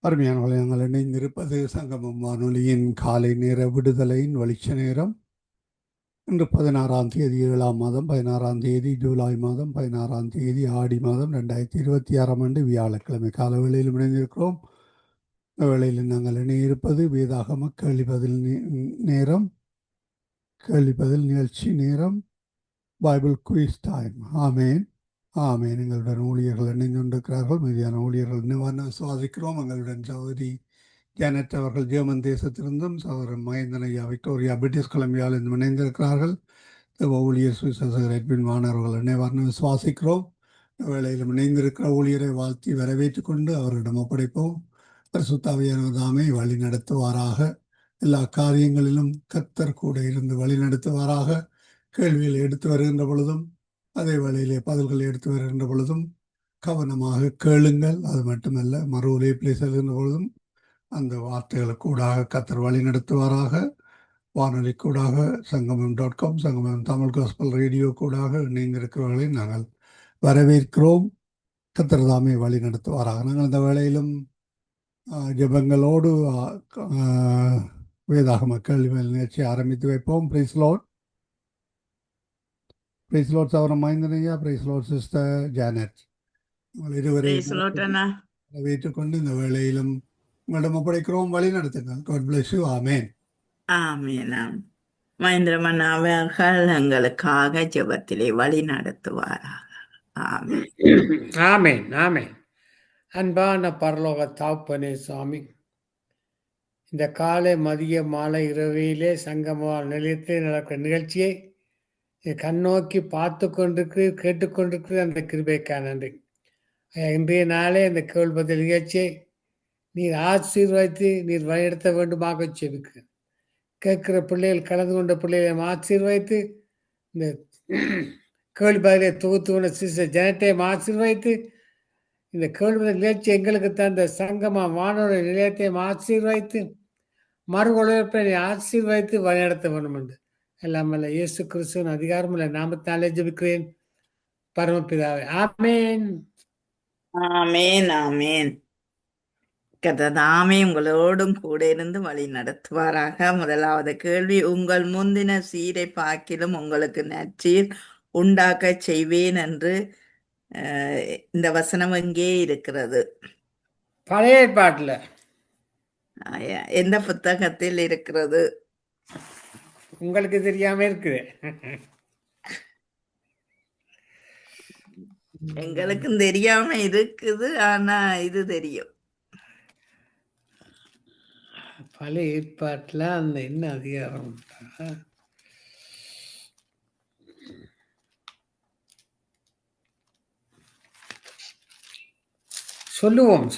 அருமையானவர்களே, நாங்கள் இணைந்திருப்பது சங்கமம் வானொலியின் காலை நேர விடுதலையின் வெளிச்ச நேரம். இன்று 16ஆம் தேதி 7ஆம் மாதம் 16ஆம் தேதி ஜூலை மாதம் 16ஆம் தேதி ஆடி மாதம் 2026ஆம் ஆண்டு வியாழக்கிழமை கால வேளையில் இணைந்திருக்கிறோம். இந்த வேளையில் நாங்கள் இணையிருப்பது வேதாகம கேள்வி பதில் நேரம், கேள்வி பதில் நிகழ்ச்சி நேரம், பைபிள் குயிஸ் டைம். ஆமேன் ஆமேன். எங்களுடன் ஊழியர்கள் இணைந்து கொண்டிருக்கிறார்கள். மீதியான ஊழியர்கள் இன்னும் விசுவாசிக்கிறோம். எங்களுடன் சகோதரி ஜானட் அவர்கள் ஜெர்மன் தேசத்திலிருந்தும், சகோதரன் மகேந்திரன் ஐயா விக்டோரியா பிரிட்டிஷ் கொலம்பியாவிலிருந்து இணைந்திருக்கிறார்கள். ஊழியர் சுவிசேஷகர் எட்வின் வானவர்கள் இணைவார்னு விசுவாசிக்கிறோம். வேளையிலும் இணைந்திருக்கிற ஊழியரை வாழ்த்தி வரவேற்றுக் கொண்டு அவரிடம் ஒப்படைப்போம். பரிசுத்தாவியானவர் தாமே வழி நடத்துவாராக. எல்லா காரியங்களிலும் கர்த்தர் கூட இருந்து வழி நடத்துவாராக. கேள்விகளை எடுத்து வருகின்ற பொழுதும் அதே வேளையிலே பதில்களை எடுத்து வருகின்ற பொழுதும் கவனமாக கேளுங்கள். அது மட்டுமல்ல, மறு உரைப்பிலே செல்கின்ற பொழுதும் அந்த வார்த்தைகளுக்கூடாக கர்த்தர் வழி நடத்துவாராக. வானொலி கூடாக சங்கமம்.com, சங்கமம் தமிழ் காஸ்பல் ரேடியோ கூடாக இணைந்திருக்கிறவர்களை நாங்கள் வரவேற்கிறோம். கர்த்தர் தாமே வழி நடத்துவாராக. நாங்கள் இந்த வேளையிலும் ஜெபங்களோடு வேதாகம கேள்வி நிகழ்ச்சியை ஆரம்பித்து வைப்போம். Price Lord. பிரைஸ் லார்ட் சகோதரன் Mahendran. Praise Lord sister Janet. உங்கள் இருவரை வரவேற்றுக் கொண்டு இந்த வேளையிலும் உங்களிடம் ஒப்படைக்கிறோம். வழி நடத்துங்கள். God bless you. ஆமேன். ஆமேன். மகேந்திரமன் அவர்கள் எங்களுக்காக ஜெபத்திலே வழி நடத்துவாராக. ஆமேன். ஆமேன் ஆமேன். அன்பான பரலோக தாப்பனே சுவாமி, இந்த காலை மதிய மாலை இரவிலே சங்கம நிலையத்தில் நடக்கிற நிகழ்ச்சியை கண்ணோக்கி பார்த்து கொண்டிருக்கு கேட்டுக்கொண்டிருக்கு அந்த கிருபைக்காக நன்றி. இன்றைய நாளே இந்த கேள்வி பதில் நிகழ்ச்சியை நீர் ஆசீர்வதித்து நீர் வழிநடத்த வேண்டுமாக செபிக்கு. கேட்கிற பிள்ளைகள் கலந்து கொண்ட பிள்ளைகளை ஆசீர்வதித்து இந்த கேள்வி பதிலை தொகுத்து கொண்ட சிஸ்டர் ஜனட்டையும் ஆசீர்வதித்து இந்த கேள்வி நிகழ்ச்சி எங்களுக்கு தந்த சங்கமா வானொலி நிலையத்தையும் ஆசீர்வதித்து மறுவழைப்பை ஆசீர்வதித்து வழிநடத்த வேண்டும் என்று எல்லாமல்ல இயேசு கிறிஸ்துவின் அதிகாரமுள்ள நாமத்தாலே ஜெபிக்கிறேன் பரமபிதாவே. ஆமேன் ஆமேன். ஆமேன். கர்த்தர் உங்களோடும் கூட இருந்து வழி நடத்துவாராக. முதலாவது கேள்வி, உங்கள் முந்தின சீரை பாக்கிலும் உங்களுக்கு நற்சீர் உண்டாக்க செய்வேன் என்று இந்த வசனம் எங்கே இருக்கிறது? பழைய ஏற்பாட்டுல. எந்த புத்தகத்தில் இருக்கிறது? உங்களுக்கு தெரியாம இருக்குது. எங்களுக்கும் தெரியாம இருக்குது, ஆனா இது தெரியும். பழைய ஏற்பாட்டுல அந்த என்ன அதிகாரம் சொல்லுவோம்.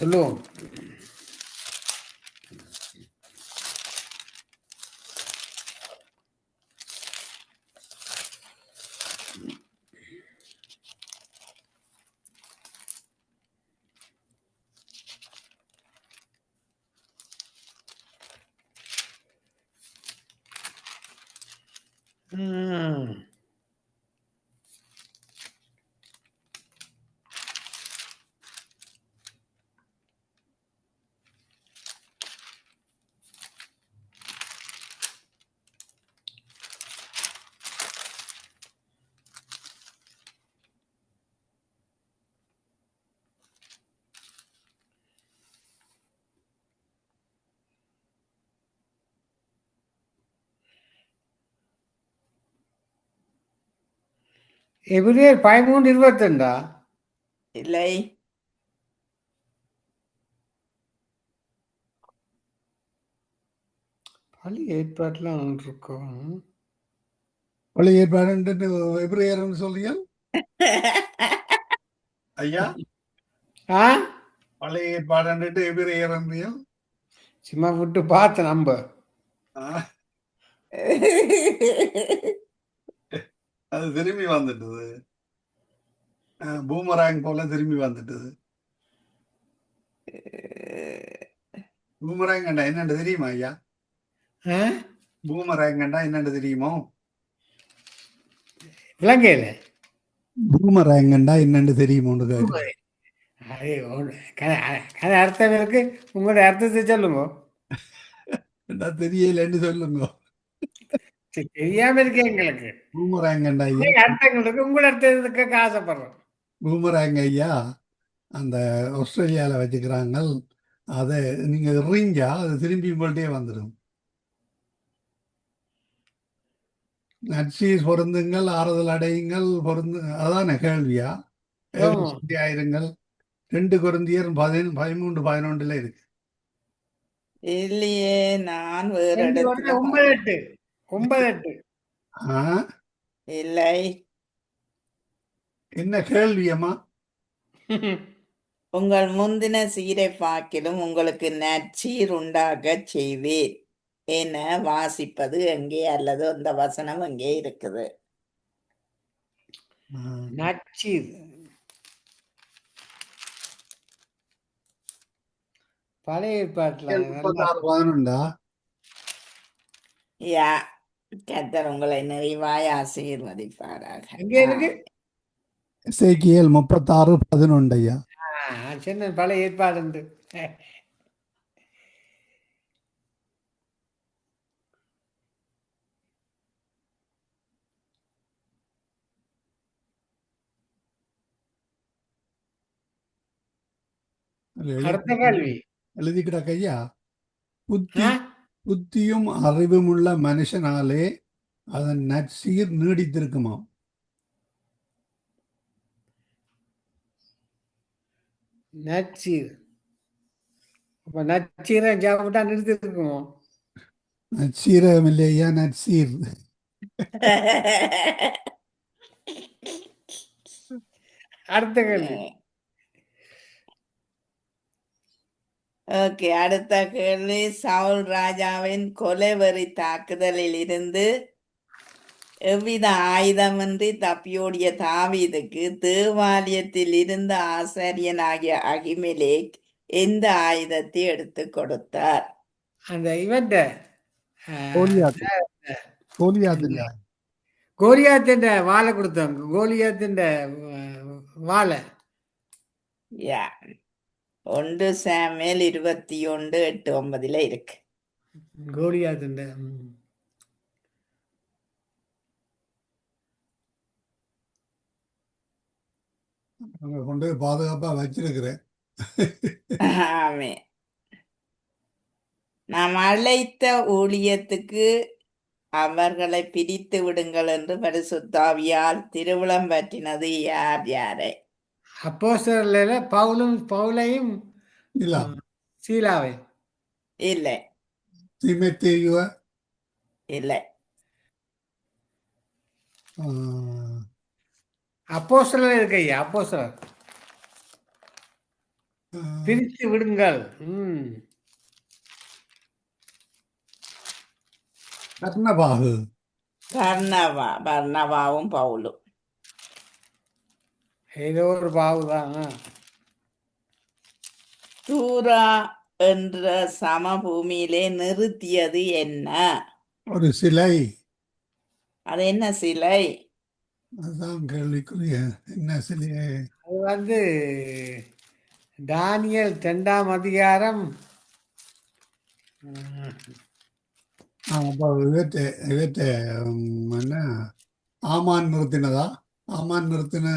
எபிரேயர் 13:22 இல்லை. பழைய ஏற்பாட்டுல இருக்கும். பழைய ஏற்பாடு எபிரேயர்னு சொல்றீங்க ஐயா? பழைய ஏற்பாடு எபிரேயர் சும்மா விட்டு பார்த்த நம்ப அது திரும்பி வந்துட்டது. பூமராங் போல திரும்பி வந்துட்டது. பூமராங் கண்டா என்னன்னு தெரியுமா ஐயா? பூமராங் கண்டா என்னன்னு தெரியுமோ? விளங்கையில பூமராங் கண்டா என்னன்னு தெரியுமோன்னு அது அர்த்தம் இருக்கு. உங்களோட அர்த்தத்தை சொல்லுங்க. என்ன தெரியலன்னு சொல்லுங்க. சரி, தெரியாம இருக்கே எங்களுக்கு. பூமராங்கண்டா ஐயா, நீங்க அர்த்தங்கள் இருக்கு, உங்களோட அர்த்தத்துக்கு ஆசைப்படுறோம். பூமராங்க ஐயா அந்த ஆஸ்திரேலியாவில் வச்சுக்கிறாங்க. அதை நீங்க எறிஞ்சா அது திரும்பி உங்கள்கிட்டயே வந்துடும். நற்சீர் பொருந்துங்கள், ஆறுதல் அடையுங்கள், பொருந்து அதான கேள்வியா? ஆமா. ஆயிருங்கள். 2 கொரிந்தியர் 13:11 இருக்கு. இல்லையே, நான் வேறு 2 இடத்துல 9 8 9 8. ஆ, இல்லை. என்ன கேள்வியம்மா? உங்கள் முந்தின சீரை பார்க்கிலும் உங்களுக்கு நற்சீர் உண்டாகச் செய்வேன் என வாசிப்பது எங்கே, அல்லது அந்த வசனம் எங்கே இருக்குது? நச்சீர் பழைய ஏற்பாட்டுல நல்லா 36:11 யா, கர்த்தர் உங்களை நிறைவாய் ஆசீர்வதிப்பாராக. எங்க இருக்கு? எசேக்கியேல் 36:11 ஐயா. சின்ன பழைய ஏற்பாடு உண்டு. அடுத்த கேள்வி. எழுதி கிடக்க ஐயா. புத்தி ஆ? புத்தியும் அறிவும் உள்ள மனுஷனாலே அதன் நற்சீர் நீடித்திருக்குமாம். நச்சீர். அப்ப நச்சீரை சாப்பிட்டா நிறுத்தி இருக்குமோ? நற்சீரகம் இல்லையா, நற்சீர். அடுத்த கேள்வி. ஓகே, அடுத்த கேள்வி. சவுல் ராஜாவின் கொலைவெறி தாக்குதலில் இருந்து எவ்வித ஆயுதமின்றி தப்பியோடிய தாவீதுக்கு தேவாலயத்தில் இருந்த ஆசாரியனாகிய அகிமெலேக் எந்த ஆயுதத்தை எடுத்து கொடுத்தார்? அந்த இவன்ட கோலியாத். கோலியாத் இல்ல. கோலியாத்தின் வாழை கொடுத்தாங்க. கோலியாத்தின் வாழை. யா, 1 சாமுவேல் 21:8-9 இருக்கு. கோலியாத்தின் அங்க கொண்டு போய் பாதுகாப்பா வச்சிருக்கிறேன். ஆமே. நாம் அழைத்த ஊழியத்துக்கு அவர்களை பிரித்து விடுங்கள் என்று பரிசுத்தாவியால் திருவிழம் பற்றினது யார் யாரை? அப்போஸ்தலர்ல பவுலையும் இல்ல, சீலாவை. இல்லை, தீமோத்தேயுவ, இல்லை. அப்போஸ்தலர் இருக்கு ஐயா. அப்போஸ்தலர் பிரித்து விடுங்கள். கர்ணபாகு. பர்னவாவும் பவுலும். ஏதோ ஒரு பாவுதான். தூரா என்ற சமபூமியிலே நிறுத்தியது என்ன? ஒரு சிலை. அது என்ன சிலை? அதுதான் கேள்விக்குரிய. என்ன சிலை? அது தானியேல் 2ஆம் அதிகாரம். அப்போ இவற்றை என்ன ஆமான் நிறுத்தினதா? ஆமான் நிறுத்தின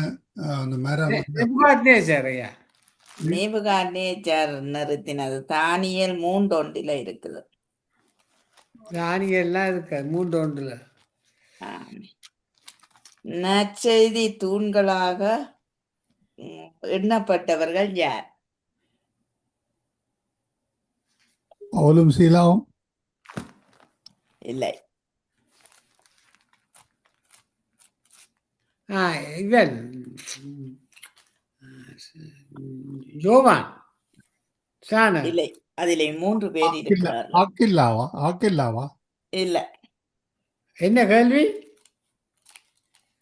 அந்த மரம் நேபுகாத்நேசர் ஐயா. நேபுகாத்நேச்சர் நிறுத்தினது. தானியேல் 3:1 இருக்குது. தானியேல்லாம் இருக்கு 3:1. நற்செய்தி தூண்களாக எண்ணப்பட்டவர்கள் யார்? பவுலும் சீலாவும். இல்லை. இவன் யோவான் சாணர். இல்லை, அதிலே 3 பேர் இருக்கிறார். ஆக்கில்லாவா? இல்லை. என்ன கேள்வி?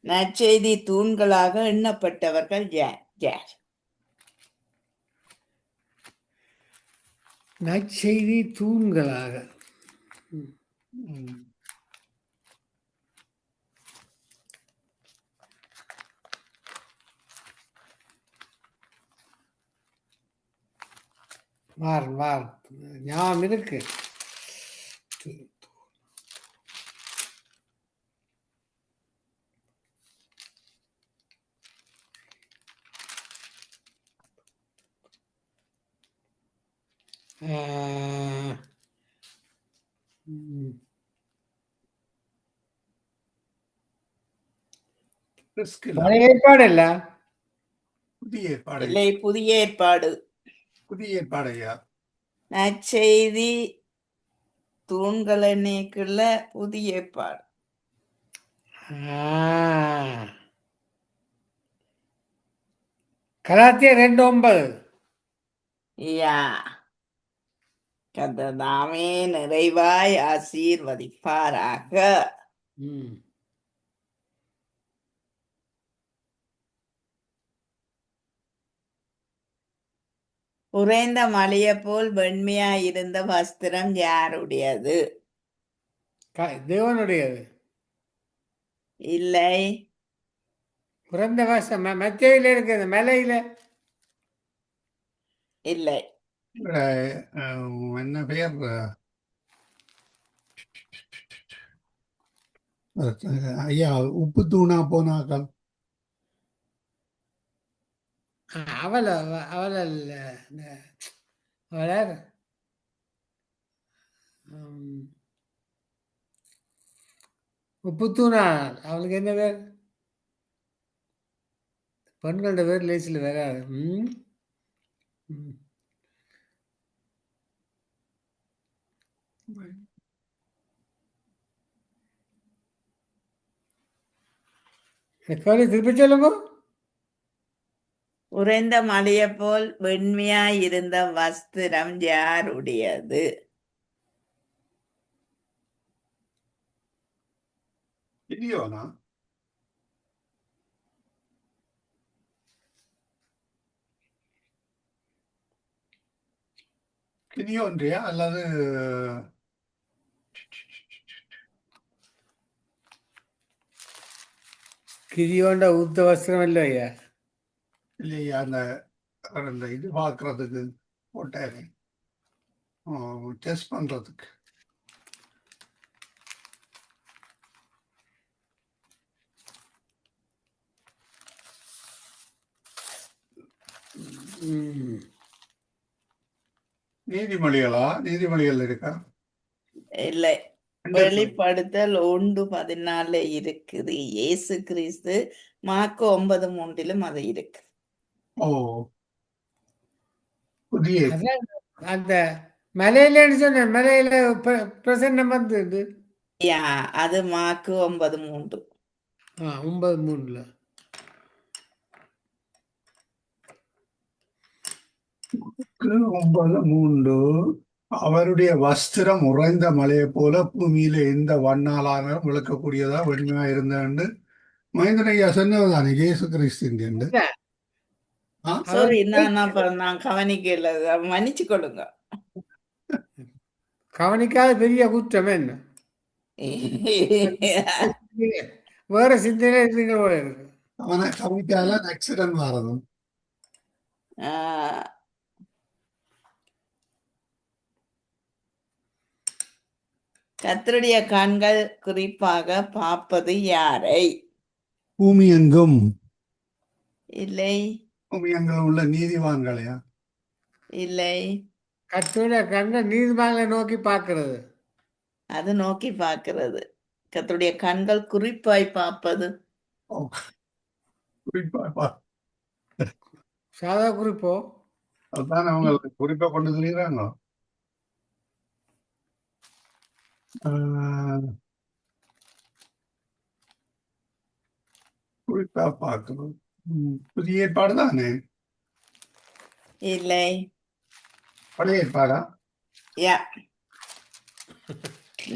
நற்செய்தி தூண்களாக எண்ணப்பட்டவர்கள் யார்? யார்? நற்செய்தி தூண்களாக வார் ஞாபகம் இருக்கு. பிரிஸ்கில்லா. பழைய ஏற்பாடு இல்ல, புதிய ஏற்பாடு. இல்லை, புதிய ஏற்பாடு. புதிய ஏற்பாடு ஐயா. நற்செய்தி தூண்களை நீக்குள்ள புதிய ஏற்பாடு. கலாத்தியர் 2:9. யா, கர்த்தர் தாமே நிறைவாய் ஆசீர்வதிப்பாராக. உறைந்த மலையை போல் வெண்மையாயிருந்த வஸ்திரம் யாருடையது? தேவனுடையது. இல்லை, குறைந்த வாசம் மத்தியில இருக்கு, அந்த மலையில இல்லை. என்ன பெயர்? ஐயா, உப்பு தூணா போனாக்கள். அவள அவள இல்ல, அவள உப்புத்தூணா, அவளுக்கு என்ன பேர்? பெண்களோட பேர் லேசில் வேற. திருப்பி சொல்லுங்க. உறைந்த மலையை போல் வெண்மையாயிருந்த வஸ்திரம் யாருடையது? கிதியோனா? கிதியோன்றியா அல்லது கிதியோண்ட ஊத்த வஸ்திரம் இல்லையா? இல்லையா, அந்த இது பார்க்கறதுக்கு போட்டாரு, டெஸ்ட் பண்றதுக்கு. நீதிமொழிகளா? நீதிமொழிகள் இருக்கா? இல்லை, வெளிப்படுத்தல் 1:14 இருக்குது. இயேசு கிறிஸ்து மார்க்கு 9:3 அது இருக்கு. ஓ, புதிய அந்த மலையில சொன்ன மலையில பிரசன்னம் வந்தது. யா, அது மார்க்கு 9:3. 9:3. மார்க்கு 9:3. அவருடைய வஸ்திரம் உறைந்த மலையை போல பூமியில எந்த வண்ணாலான விளக்கக்கூடியதா வெண்மையா இருந்தேன்னு மகேந்திரையா சொன்னதுதானே இயேசு கிறிஸ்து. சாரி, நான் கவனிக்கல, மன்னிச்சு கொள்ளுங்க. கவனிக்காத பெரிய குற்றம் என்ன? வேற சிந்தனை இருக்குங்க போல இருக்கு. அவனை கவனிக்காத ஆக்சிடென்ட் வரதும். கர்த்தருடைய கண்கள் குறிப்பாக பார்ப்பது யாரை? பூமி எங்கும். இல்லை, பூமி எங்கும் உள்ள நீதிவான்களையா? இல்லை. கர்த்தருடைய கண்கள் நீதிமன்றங்களை நோக்கி பார்க்கிறது. அது நோக்கி பார்க்கிறது. கர்த்தருடைய கண்கள் குறிப்பாய் பார்ப்பது. சாதா குறிப்போ அதுதான் அவங்க குறிப்பா கொண்டு சொல்லிடுறாங்க. குறிப்பா பார்க்கணும். புதிய ஏற்பாடு தானே? இல்லை. பழைய ஏற்பாடா? யா,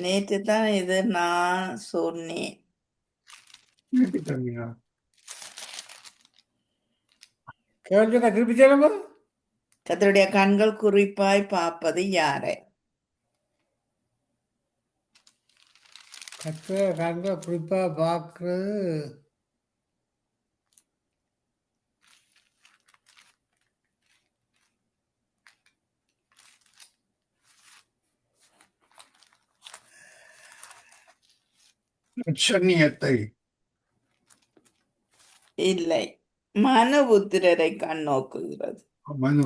நேற்று தான் இது நான் சொன்னேன். திருப்பி சொல்லுங்க. கர்த்தருடைய கண்கள் குறிப்பாய் பார்ப்பது யாரை? கர்த்தருடைய கண்கள் குறிப்பா பார்க்கிறது அச்சன்னியத்தை இல்லை. மனுபுத்திரரை கண்ணோக்குகிறது. மனு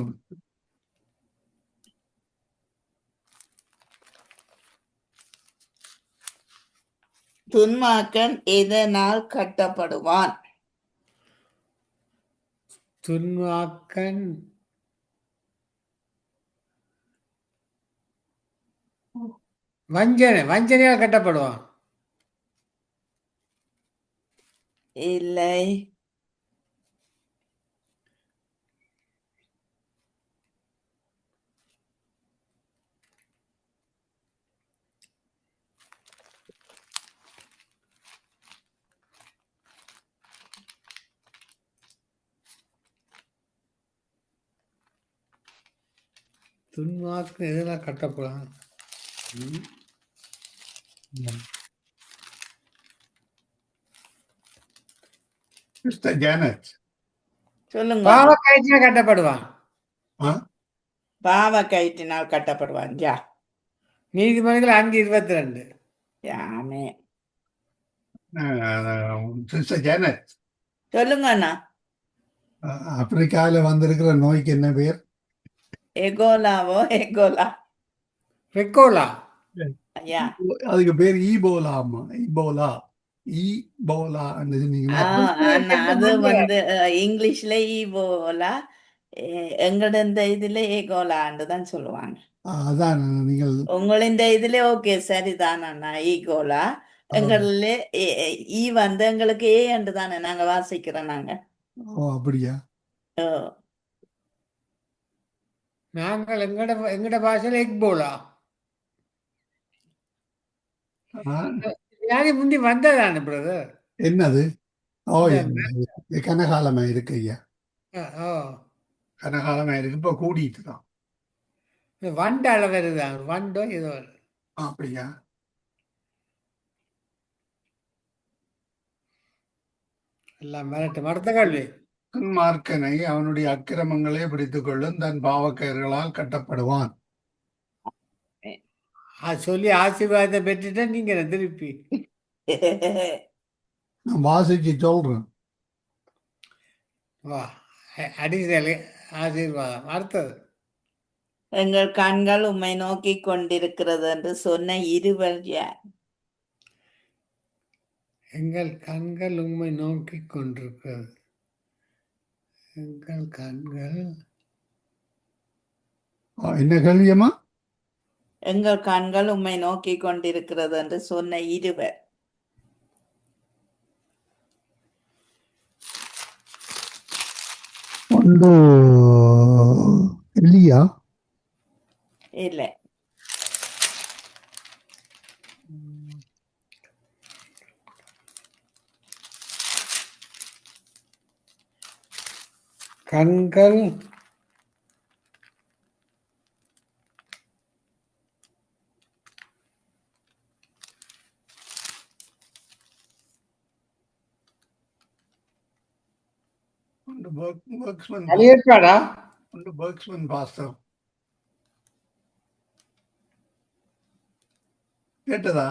துன்மார்க்கன் எதனால் கட்டப்படுவான்? துன்மார்க்கன் வஞ்சனையால் கட்டப்படுவான். இல்லை. துன்மார்க்கன் எதனால் கட்டப்படுவான்? மிஸ்டர் ஜானட் சொல்லுங்க. பாவக்கயிற்றினால் கட்டப்படுவான். பாவ கயிற்றினால் கட்டப்படுவான். யா நீதிமன்றங்கள் 5:22. யாமே சிஸ்டர் ஜானட் சொல்லுங்க அண்ணா. ஆப்பிரிக்காவில் வந்திருக்கிற நோய்க்கு என்ன பேர்? எகோலாவோ எகோலா. ரெக்கோலா. ஐயா அதுக்கு பேர் ஈபோலாமா. ஈபோலா அண்ணா அது வந்து இங்கிலீஷ்ல ஈபோலா, எங்களோட இந்த இதுல ஏகோலான்னு தான் சொல்லுவாங்க. அதான் நீங்கள் உங்களின் இதுல ஓகே சரிதான் அண்ணா. ஈகோலா எங்கள ஈ வந்து எங்களுக்கு ஏ என்று தானே நாங்க வாசிக்கிறோம் நாங்க. ஓ அப்படியா? ஓ, நாங்கள் எங்கட பாஷையில் எக்போலா. யாரு முந்தி வந்ததானே பிரதர்? என்னது? ஓ இந்த கனகாலமா இருக்கு ஐயா. ஓ கனகாலமா இருக்கு. இப்ப கூடிட்டு தான். இந்த வண்டால வருதான். வண்டோ ஏதோ வருது. அப்படியா? எல்லாம் மிரட்டும். அடுத்த கேள்வி. துன்மார்க்கனை அவனுடைய அக்கிரமங்களே பிடித்துக் கொள்ளும், தன் பாவக்கயிர்களால் கட்டப்படுவான். சொல்லி ஆசீர்வாதத்தை பெற்றுட்டா நீங்க என்ன திருப்பி நான் வாசிச்சு சொல்றேன். வா அடிஷனல் ஆசீர்வாதம். அடுத்தது. எங்கள் கண்கள் உம்மை நோக்கி கொண்டிருக்கிறது என்று சொன்ன இருவர் யார்? எங்கள் கண்கள் உம்மை நோக்கி கொண்டிருக்கிறது. எங்கள் கண்கள் என்ன கேள்வியம்மா? எங்கள் கண்கள் உம்மை நோக்கி கொண்டிருக்கிறது என்று சொன்ன இருவர். ஒன்று எலியா. இல்லை. கண்கள் ஏற்பாடா? ஒன்று பர்க்ஸ்மன் பாஸ்டர். கேட்டதா?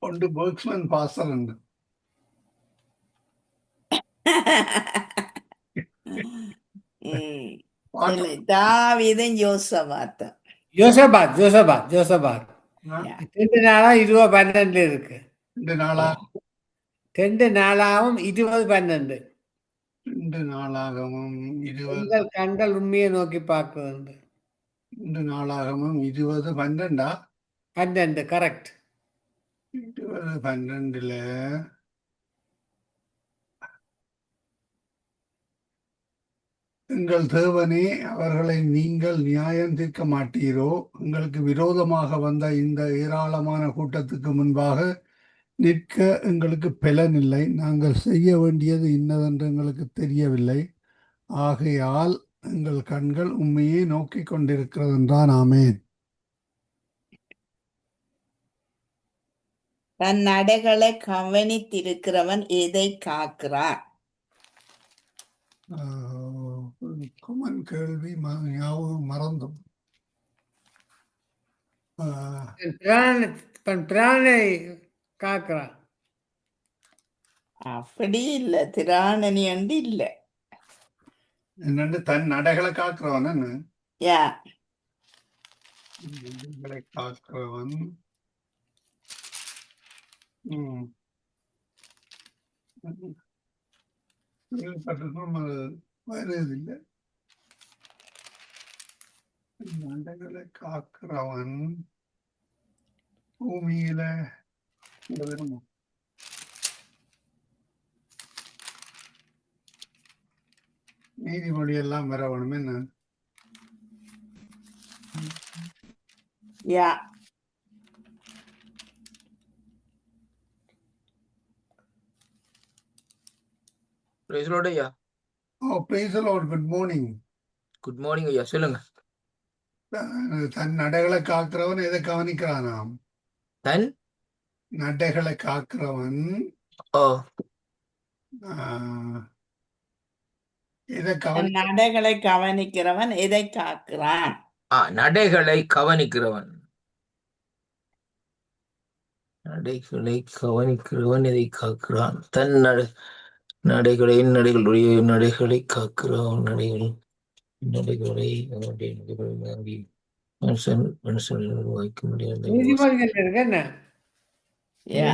ஒன்று பர்க்ஸ்மன் பாஸ்டர் உண்டு. தாவீதும் யோசபாத்தும். ஜோசபாத் 2 நாளா 20:12 இருக்கு. 2 நாளா 2 நாளாகவும் 20:12. 2 நாளாகவும் 20. உங்கள் கண்கள் உண்மையை நோக்கி பார்க்குது. 2 நாளாகவும் 20:12. 12 கரெக்ட். 20:12 எங்கள் தேவனே, அவர்களை நீங்கள் நியாயம் தீர்க்க மாட்டீரோ? உங்களுக்கு விரோதமாக வந்த இந்த ஏராளமான கூட்டத்துக்கு முன்பாக நிற்க எங்களுக்கு பலனில்லை. நாங்கள் செய்ய வேண்டியது இன்னதென்று எங்களுக்கு தெரியவில்லை. ஆகையால் எங்கள் கண்கள் உண்மையே நோக்கி கொண்டிருக்கிறது என்றான். ஆமேன். தன் நடைகளை கவனித்திருக்கிறவன் எதை காக்கிறான்? குமன் கேள்வி ஞாபகம் மறந்தும். பிராணை காக்கிறான். அப்படி இல்ல, திராணனி அண்டு இல்ல. என்னண்டு தன் நடைகளை காக்கிறவன் என்ன? யா, நடைகளை காக்கிறவன். ம். கேள்விப்பட்டிருக்கோம், அது வருவதில்லை. நடைகளை காக்கிறவன் பூமியில வருமா? நீதிமொழி எல்லாம் வரவணுமே என்ன? யா. Praise the Lord ஐயா. ஓ, praise the Lord. Good morning. Good morning ஐயா, சொல்லுங்க. தன் நடைகளை காக்கிறவன் எதை கவனிக்கிறானாம்? தன் நடைகளை காக்கிறவன் ஓ ஆஹ், எதை தன் கவனி நடைகளை கவனிக்கிறவன் எதை காக்கிறான்? நடைகளை கவனிக்கிறவன். நடைகளை கவனிக்கிறவன் இதை காக்கிறான். தன் நடைகளை நடைகளை காக்கிறான். நடைகளை மனுஷன் வாய்க்க முடியாத நீதிமொழிகள் இருக்கு என்ன? யா.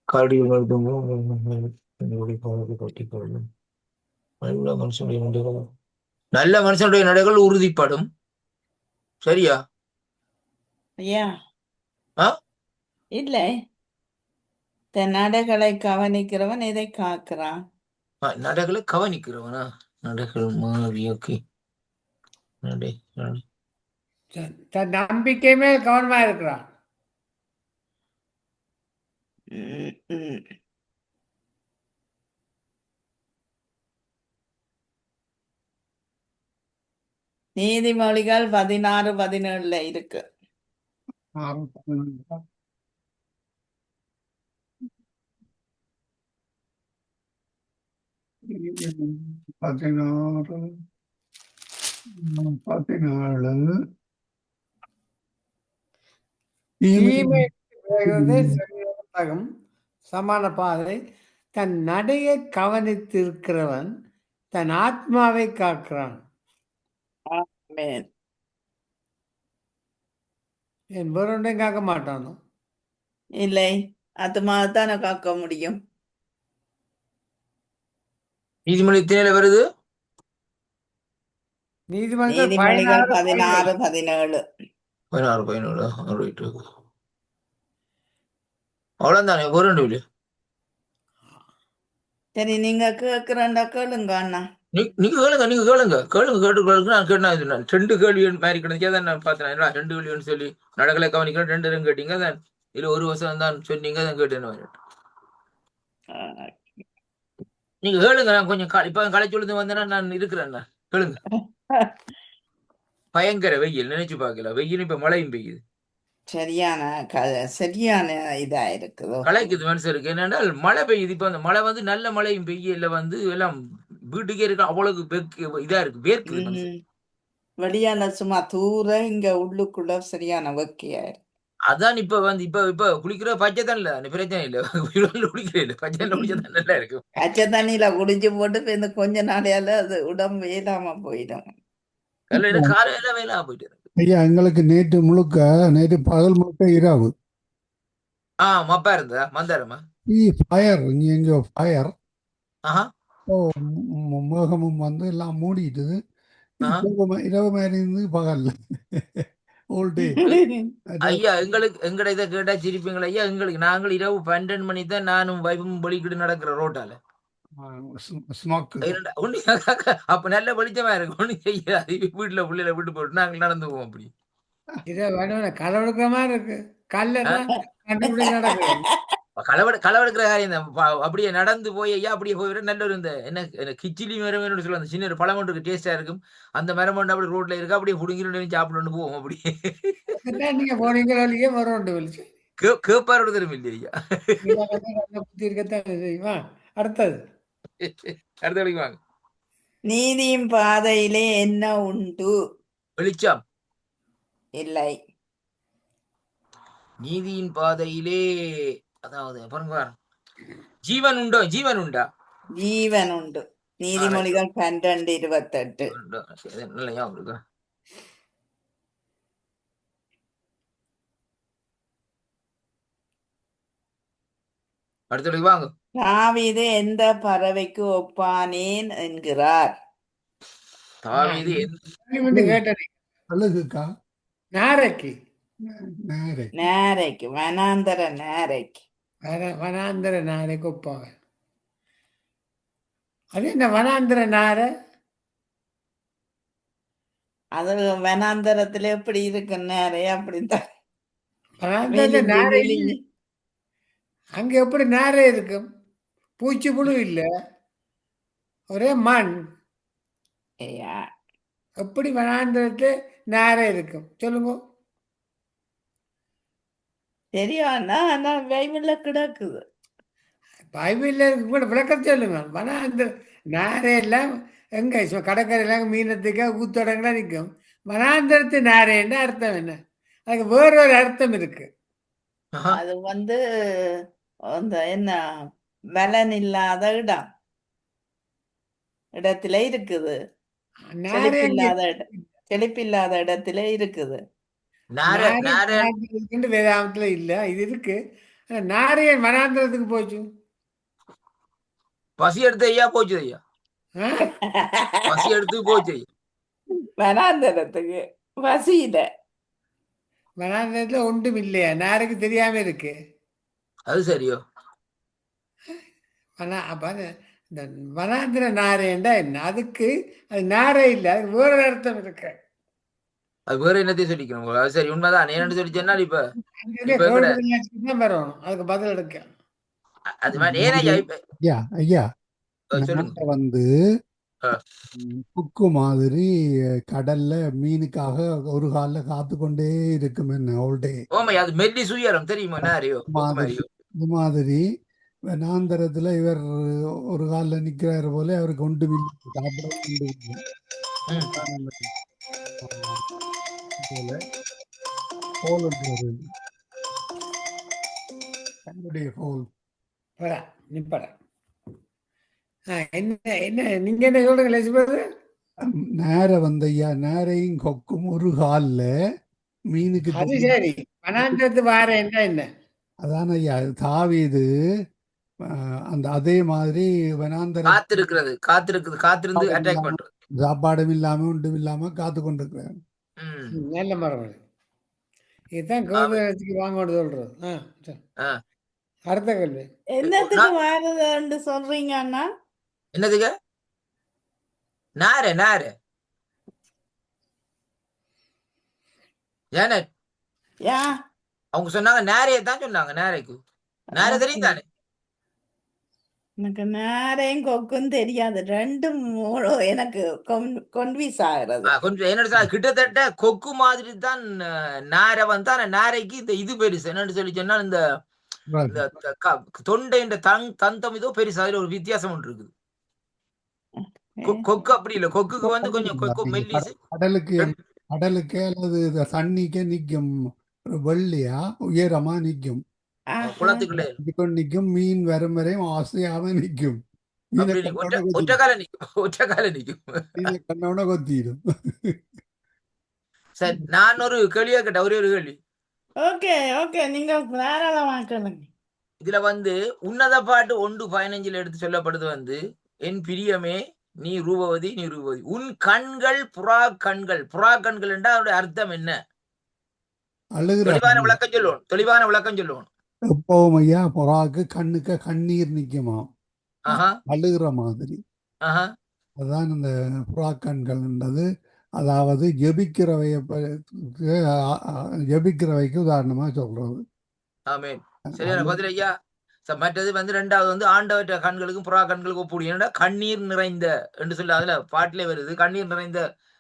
காடியில் கட்டிக்கொள்ளும். நல்ல மனுஷனுடைய நடைகள் உறுதிப்படும். சரியா? யா. ஆ? இல்லை, தன் நடைகளை கவனிக்கிறவன் எதை காக்கிறான்? நடைகளை கவனிக்கிறவனா? நடைகள் மாறி. ஓகே. நடை தன் நம்பிக்கை மேல் கவனமா இருக்கிறான். ம், ம். நீதிமொழிகள் 16:17 இருக்கு. பதினாறு 14 தீமை விலகுவதே சரியாகும் சமான பாதை. தன் நடையை கவனித்திருக்கிறவன் தன் ஆத்மாவை காக்கிறான். ஆமென். என் வேறொன்றையும் காக்க மாட்டானோ? இல்லை, ஆத்மாவைத்தானே காக்க முடியும். நீதிமொழி எத்தனையில வருது? நீதிமன்றங்கள் நீதிமொழிகள் 16:17. 16:17. 16 அவ்வளவுதானே, வேறு இல்லையா? சரி, நீங்க கேட்கிறண்டா கேளுங்க அண்ணா. நீங்க கேளுங்க நான் கேட்டேன். நான் 2 கேள்வி மாதிரி கிடைச்சா தான் நான் பார்த்தேன். 2 கேள்வின்னு சொல்லி நடைகளை கவனிக்கிறேன் 2 கேட்டீங்க. தான் இதுல ஒரு வருஷம் தான் சொன்னீங்க, தான் கேட்டேன். நீங்க கேளுங்க, நான் கொஞ்சம் இப்ப களைச்சொழுந்து வந்தேன்னா நான் இருக்கிறேன். கேளுங்க. பயங்கர வெயில், நினைச்சு பார்க்கல. வெயில் இப்ப மழையும் பெய்யுது. சரியான இதா இருக்குதோ. கலைக்குது மனுஷருக்கு. என்னென்றால் மழை பெய்யுது. இப்ப அந்த மழை வந்து நல்ல மழையும் பெய்யல, வந்து எல்லாம் வீட்டுக்கே இருக்க அவ்வளவு இதா இருக்கு, வேர்க்குது மனுஷன். வெளியால சும்மா தூர, இங்க உள்ளுக்குள்ள சரியான வெக்கையா இருக்கு. அதான் இப்ப வந்து இப்ப குளிக்கிற பச்சை தண்ணில பிரச்சனை இல்ல. குளிக்கிற இல்ல, பச்சை தண்ணி குடிச்சா தான் நல்லா இருக்கும். பச்சை தண்ணியில குடிச்சு போட்டு இப்ப இந்த கொஞ்ச நாளையால அது உடம்பு இல்லாம போயிடும். காலையில வேலை போயிட்டு இருக்கு. ஐயா, எங்களுக்கு நேற்று பகல் முழுக்க இரவு. மப்பா இருந்தா மந்தாரமா ஃபயர், இங்க எங்கேயோ ஃபயர். ஆஹா மேகமும் வந்து எல்லாம் மூடிட்டுது. இரவு மாதிரி இருந்து பகல்ல all day. ஐயா, எங்கட இதை கேட்டா சிரிப்பீங்களா ஐயா? நாங்கள் இரவு 12 மணி தான் நானும் வைப்பும் வெளிக்கிட்டு நடக்கிற ரோட்டால. ஸ்மோக். அப்ப நல்ல வெளிச்சமா இருக்கு. ஒண்ணு செய்யாது. வீட்டுல பிள்ளைல விட்டு போட்டு நாங்கள் நடந்து போவோம். அப்படி இதை வேணும் களவெடுக்கிற மாதிரி இருக்கு. கல்லெல்லாம் கண்டுபிடிச்சு நடக்குது. களவெடுக்கிற காரியம் தான். அப்படியே நடந்து போய் ஐயா அப்படியே போய் நல்ல ஒரு இந்த என்ன கிச்சிலி மரம் சொல்லுவாங்க, அந்த சின்ன ஒரு பழம் ஒன்று டேஸ்டா இருக்கும். அந்த மரம் ஒன்று அப்படி ரோட்ல இருக்கு, அப்படியே புடுங்கிட்டு சாப்பிட்டு போவோம். அப்படியே நீங்க போனீங்களோ இல்லையே வரோண்டு வெளிச்சு கேப்பாரோட திரும்ப இல்லையா? புத்தி இருக்கத்தான் செய்யுமா? அடுத்தது அடுத்த வரைக்கும் வாங்க. நீதியின் பாதையிலே என்ன உண்டு? வெளிச்சம், இல்லை. நீதியின் பாதையிலே, அதாவது பாருங்க, ஜீவன் உண்டோ? ஜீவன் உண்டா? ஜீவன் உண்டு. நீதிமொழிகள் 12:28. உண்டோ? சரி, நல்ல ஞாபகம் இருக்கா? அடுத்தது வாங்க. தாவீது எந்த பறவைக்கு ஒப்பானேன் என்கிறார்? தாவீது கேட்டது அழகுக்கா நாரைக்கு நேரை நேரைக்கு, வனாந்தர நேரைக்கு. வனாந்திர நாரைக்கு ஒப்பாங்க. அது என்ன வனாந்திர நாரை? அது வனாந்தரத்துல எப்படி இருக்கு நேரை? அப்படித்தான் வனாந்திரத்துல மெலிஞ்சு நாரை மெலிஞ்சு. அங்க எப்படி நாரை இருக்கும்? பூச்சி புழு இல்ல, ஒரே மண். ஐயா, எப்படி வனாந்திரத்துல நாரை இருக்கும் சொல்லுங்க? தெரியாதுன்னா ஆனா பைபிள்ல கிடக்குது. பைபிள்ல கூட விளக்கம் சொல்லுங்க. வனாந்திர நாரை எல்லாம் எங்க கடற்கரையெல்லாம் மீனத்துக்காக ஊத்தடங்களா நிற்கும். வனாந்திரத்து நாரைன்னு அர்த்தம் என்ன? அதுக்கு வேறொரு அர்த்தம் இருக்கு. அது அந்த என்ன பலன் இல்லாத இடத்துல இருக்குது. நாரை செழிப்பில்லாத இடத்துல இருக்குது. வேதாந்தத்துல இல்ல, இது இருக்கு. நாரையன் வனாந்திரத்துக்கு போச்சு. பசி எடுத்து ஐயா போச்சு ஐயா, பசி எடுத்து போச்சு ஐயா. வனாந்தரத்துக்கு பசியில. வனாந்திரத்துல ஒன்றும் இல்லையா? நாரைக்கு தெரியாம இருக்கு. அது சரியோ? அப்ப இந்த வனாந்திர நாரைண்டா என்ன? அதுக்கு அது நாரை இல்ல, அதுக்கு வேற அர்த்தம் இருக்கு. அது வேற என்னத்தையும் சொல்லிக்கணும். அது சரி, உண்மைதான். என்னன்னு சொல்லி சொன்னால் இப்ப வரணும், அதுக்கு பதில் எடுக்க. அது மாதிரி ஏன் ஐயா இப்ப ஐயா ஐயா சொல்லுங்க. வந்து புக்கு மாதிரி கடல்ல மீனுக்காக ஒரு கால காத்து கொண்டே இருக்கும் என்ன ஓல்டே. ஓமையா, அது மெல்லி சுயரம் தெரியுமா? நாரியோ இது மாதிரி வனாந்தரத்துல இவர் ஒரு காலில் நிக்கிறாரு போல, அவருக்கு ஒன்று சாப்பிட நீங்க என்ன சொல்றீங்க? நேர வந்து ஐயா, நேரையும் கொக்கும் ஒரு காலில் மீனுக்கு. அது சரி, வனாந்திரத்து வார என்ன? அதான ஐயா தாவீது அந்த அதே மாதிரி வனாந்தரம் காத்திருந்து அட்டாக் பண்றது, சாப்பாடும் இல்லாம ஒன்றும் இல்லாம காத்து கொண்டிருக்கிறார். நல்ல மரம். இதுதான் கோபுரத்துக்கு வாங்க சொல்றது. அடுத்த கேள்வி. என்னத்துக்கு வாரதுன்னு சொல்றீங்க அண்ணா? என்னதுங்க? நாரே நாரே ஜானட், யா அவங்க சொன்னாங்க நேரையை தான் சொன்னாங்க. நேரைக்கு நேரை தெரியும் தானே? எனக்கு நேரையும் கொக்கும் தெரியாது. ரெண்டும் எனக்கு கன்ஃபியூஸ் ஆகிறது. கொஞ்சம் என்னோட கிட்டத்தட்ட கொக்கு மாதிரி தான் நேரை வந்து. ஆனா நேரைக்கு இந்த இது பெருசு. என்னன்னு சொல்லி சொன்னா இந்த தொண்டை தந்தம் இதோ பெருசு. அதுல ஒரு வித்தியாசம் ஒன்று இருக்குது. கொக்கு அப்படி இல்லை. கொக்குக்கு வந்து கொஞ்சம் கொக்கு மெல்லிசு. கடலுக்கு அல்லது தண்ணிக்கே நிக்கும், வெள்ளையா உயரமா நிக்கும், குளத்துக்குள்ளே நிக்கும். மீன் வரும் வரையும் ஆசையாம நிக்கும். ஒற்ற கால நிக்கும். கண்ணோட கொத்திடும். சரி, நான் ஒரு கேள்வியா கேட்டேன். ஒரே ஒரு கேள்வி. ஓகே ஓகே, நீங்க தாராளமா கேளுங்க. இதுல வந்து உன்னத பாட்டு 1:15 எடுத்து சொல்லப்படுது வந்து, என் பிரியமே நீ ரூபவதி, நீ ரூபவதி, உன் கண்கள் புறா கண்கள். புறா கண்கள் என்றால் அதோட அர்த்தம் என்ன? தெளிவான விளக்கம் சொல்லுவோம். எப்பவும் ஐயா புறாக்கு கண்ணுக்கு கண்ணீர் நிக்குமா, அழுகிற மாதிரி. அதுதான் இந்த புறா கண்கள்ன்றது. அதாவது ஜபிக்கிறவைக்கு உதாரணமா சொல்றது. ஆமென். சரியான பதில் ஐயா. மற்றது வந்து ரெண்டாவது வந்து ஆண்டவற்ற கண்களுக்கும் புறா கண்களுக்கும் ஒப்புடைய கண்ணீர் நிறைந்த என்று சொல்லி அதுல பாட்டிலே வருது. கண்ணீர் நிறைந்த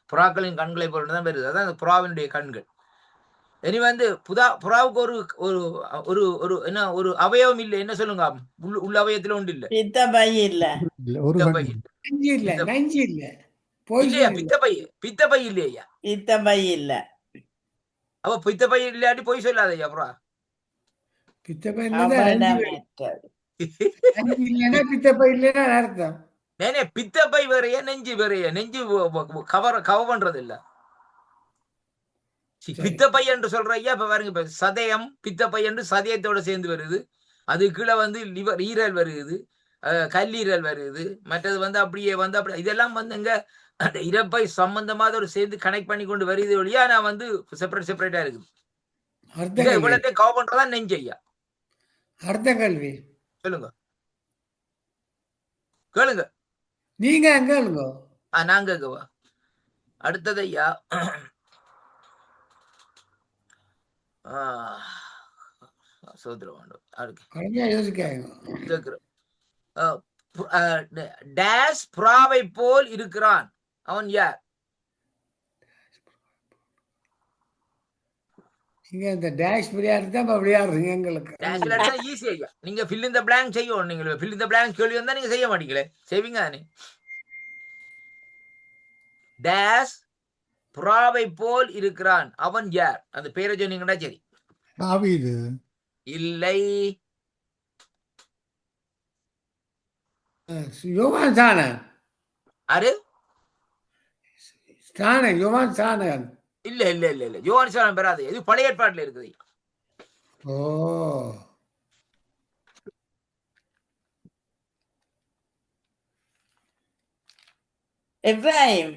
புறாக்களின் கண்களை போலதான் வருது. அதான் புறாவினுடைய கண்கள். இனி வந்து புறாவுக்கு ஒரு ஒரு ஒரு என்ன ஒரு அவயவம் இல்லை. என்ன சொல்லுங்க? உள்ள அவயத்துல ஒன்று இல்லை. பித்தப்பை இல்ல, நஞ்சு இல்ல, போய் இல்லையா? சொல்லுங்க. பித்தப்பை இல்லையா? பித்தப்பை இல்ல. அப்ப பித்தப்பை இல்லாட்டி போய் சொல்லாத ஐயா அப்புறம். பித்தப்பை இல்லைன்னா அவனமற்றது. நஞ்சு இல்லைன்னா பித்தப்பை இல்லைன்னா அர்த்தம். நேனே பித்தப்பை வேறையா நெஞ்சு வேறையா? நெஞ்சு கவ பண்றது இல்ல. சரி. பித்தப்பை என்று சொல்ற ஐயா இப்ப பாருங்க, இப்ப சதயம் பித்தப்பை என்று சதயத்தோட சேர்ந்து வருது. அது கீழே வந்து லிவர் ஈரல் வருது, கல்லீரல் வருது. மற்றது வந்து அப்படியே வந்து அப்படி இதெல்லாம் வந்து எங்க அந்த இறப்பை சம்பந்தமாக ஒரு சேர்ந்து கனெக்ட் பண்ணி கொண்டு வருது ஒழியா நான் வந்து செப்பரேட்டா இருக்குது. அர்த்த இதை கல்வி. இவ்வளத்தையும் கவர் பண்றதா நெஞ்சு ஐயா. அர்த்த கல்வி. சொல்லுங்க, கேளுங்க. நீங்க கேளுங்க. நாங்க கேவா. அடுத்தது ஐயா, சோதர வேண்டும் அதுக்கு குழந்தையா யோசிக்காங்க. கேட்கிறோம். டேஷ் புறாவை போல் இருக்கிறான், அவன் யார்? நீங்க இந்த டேஷ் விளையாட்டு தான் விளையாடுறீங்க எங்களுக்கு. டேஷ் விளையாடுனா ஈஸி ஐயா. நீங்க fill in the blank செய்யணும். நீங்க fill in the blank கேள்வி வந்தா நீங்க செய்ய மாட்டீங்களே, செய்வீங்க தானே? டேஷ் புறாவை போல் இருக்கிறான், அவன் யார்? அந்த பேரை சொன்னீங்கன்னா சரி. தாவீது. இல்லை. யோவான் சாணன். அரு சாணன், யோவான் சாணன். இல்ல இல்ல இல்ல இல்ல யோவான் பெறாது. இது பழைய ஏற்பாட்டுல இருக்குது. ஓ, எப்ராஹிம்.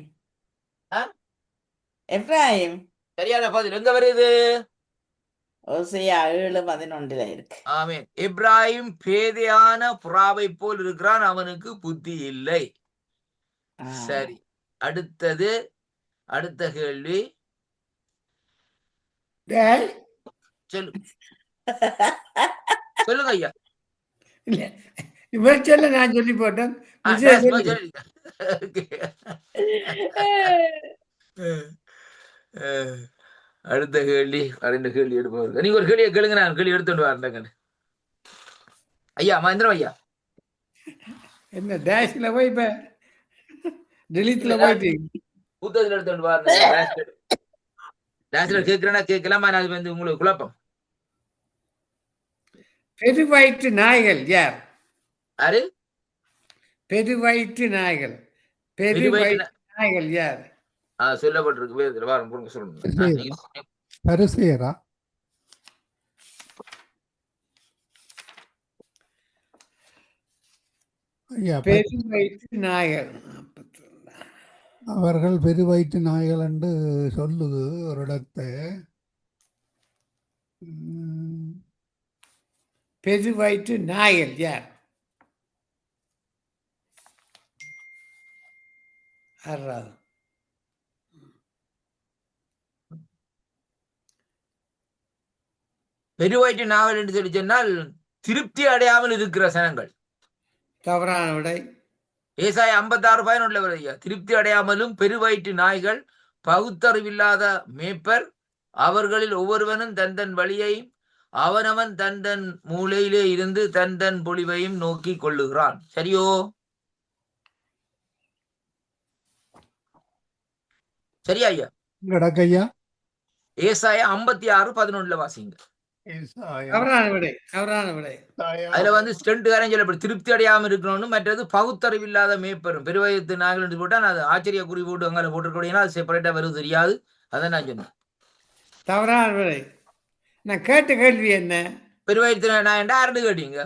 எப்ராஹிம். சரியான பதில் எங்க வருது? ஓசையா 7:11 இருக்கு. ஆமென். இப்ராஹிம் பேதையான புறாவை போல் இருக்கிறான், அவனுக்கு புத்தி இல்லை. சரி, அடுத்தது அடுத்த கேள்வி. சொல்லுங்க ஐயா. இல்ல இவர் சொல்ல நான் சொல்லி போட்டேன். அடுத்த கேள்வி, ரெண்டு கேள்வி எடுப்பவர்கள். நீங்க ஒரு கேள்வியை கேளுங்க, நான் கேள்வி எடுத்துட்டு வரேன். ஐயா மகேந்திரம் ஐயா, என்ன டேஷ்ல போய் இப்ப டெலிட்ல போயிட்டு புத்தகத்தில் எடுத்துட்டு வரேன். டேஷ்ல கேட்கிறேன்னா கேட்கலாமா? அது வந்து உங்களுக்கு குழப்பம். பெருவயிற்று நாய்கள் யார்? யாரு? பெருவயிற்று நாய்கள். பெருவயிற்று நாய்கள் யார்? சொல்லப்பட்டிருக்கு வேதத்துல. வாரம் சொல்லுங்க. பரிசேயரா? பெருவயிற்று நாய்கள். அவர்கள் பெருவயிற்று நாய்கள் என்று சொல்லுது ஒரு இடத்தை. பெருவயிற்று நாய்கள் யார்? பெருவயிற்று நாவல் என்று சொல்லி சொன்னால் திருப்தி அடையாமல் இருக்கிற சனங்கள். தவறான விடை. ஏசாயா 56:11 ஐயா. திருப்தி அடையாமலும் பெருவயிற்று நாய்கள், பகுத்தறிவில்லாத மேய்ப்பர், அவர்களில் ஒவ்வொருவனும் தன் தன் வழியையும் அவனவன் தன் தன் மூலையிலே இருந்து தன் தன் பொழிவையும் நோக்கி கொள்ளுகிறான். சரியோ? சரியா ஐயா? ஐயா ஏசாயா 56:11 வாசிங்க. அதுல வந்து திருப்தி அடையாம இருக்கணும்னு, மற்றது பகுத்தறிவில்லாத மேய்ப்பரும் பெருவயத்து நாங்கள் என்று போட்டா அது ஆச்சரிய குறி போட்டு அங்கே போட்டுருக்கோம். அது செப்பரேட்டா வருது தெரியாது. அதான் நான் சொன்னேன். தவறான விடை. நான் கேட்ட கேள்வி என்ன? பெருவயத்து நாய் யாருன்னு கேட்டீங்க?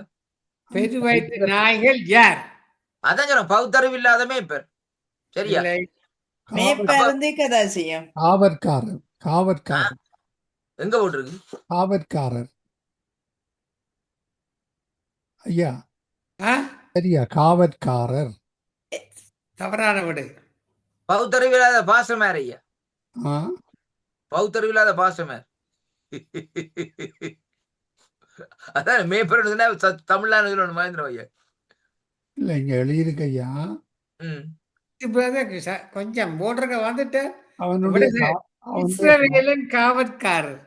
பெருவயத்து நாய்கள் யார்? அதான் சொன்னேன், பகுத்தறிவில்லாத மேய்ப்பர். சரியா? காவற்காரர். காவற்காரர் எங்க போட்டிருக்கு? காவற்காரர் ஐயா. சரியா, காவற்காரர். தவறான விடை. பகுத்தறிவில்லாத பாசமேர் ஐயா. பகுத்தறிவில்லாத பாசமேர். அதான் மேய்ப்பர் தமிழ்நாடு மகேந்திரம் ஐயா. இல்ல இங்க எழுதியிருக்கு ஐயா. கொஞ்சம் போட்டிருக்க வந்துட்டு அவனுடைய இஸ்ரவேலன் காவற்காரர்.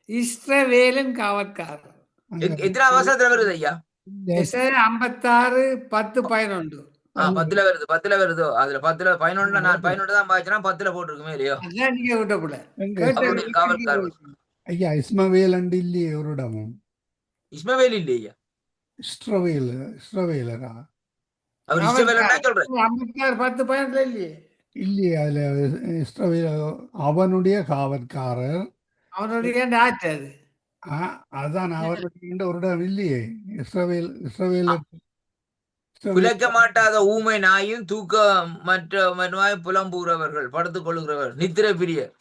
இஸ்ரவேலன் காவற்காரர் எத்தனை வருஷத்துல வருது ஐயா? 56:10-11. 10ல வருது 10ல வருதோ அதுல 10ல 11 நான் 11 தான் பாய்ச்சினா 10ல போட்டிருக்குமே இல்லையோ அதான் நீங்க விட்ட போல எங்க கேட்ட அவருடைய காவல்காரர் ஐயா இஸ்மவேல் அண்டு இல்லையே ஒரு இடமும் இஸ்மவேல் இல்லையா இஸ்ரவேலரா அவர் இஸ்மவேலன்னா சொல்றேன் 56 10 இல்லையே இல்லையே அதுல இஸ்ரவேல் அவனுடைய காவற்காரர் அவனுடைய ஆச்சு அது அதான் அவருடைய ஒரு இடம் இல்லையே இஸ்ரவேலர் குலைக்க மாட்டாத ஊமை நாயும் தூக்க மற்றமாய் புலம்புகிறவர்கள் படுத்துக் கொள்ளுகிறவர் நித்திர பிரியர்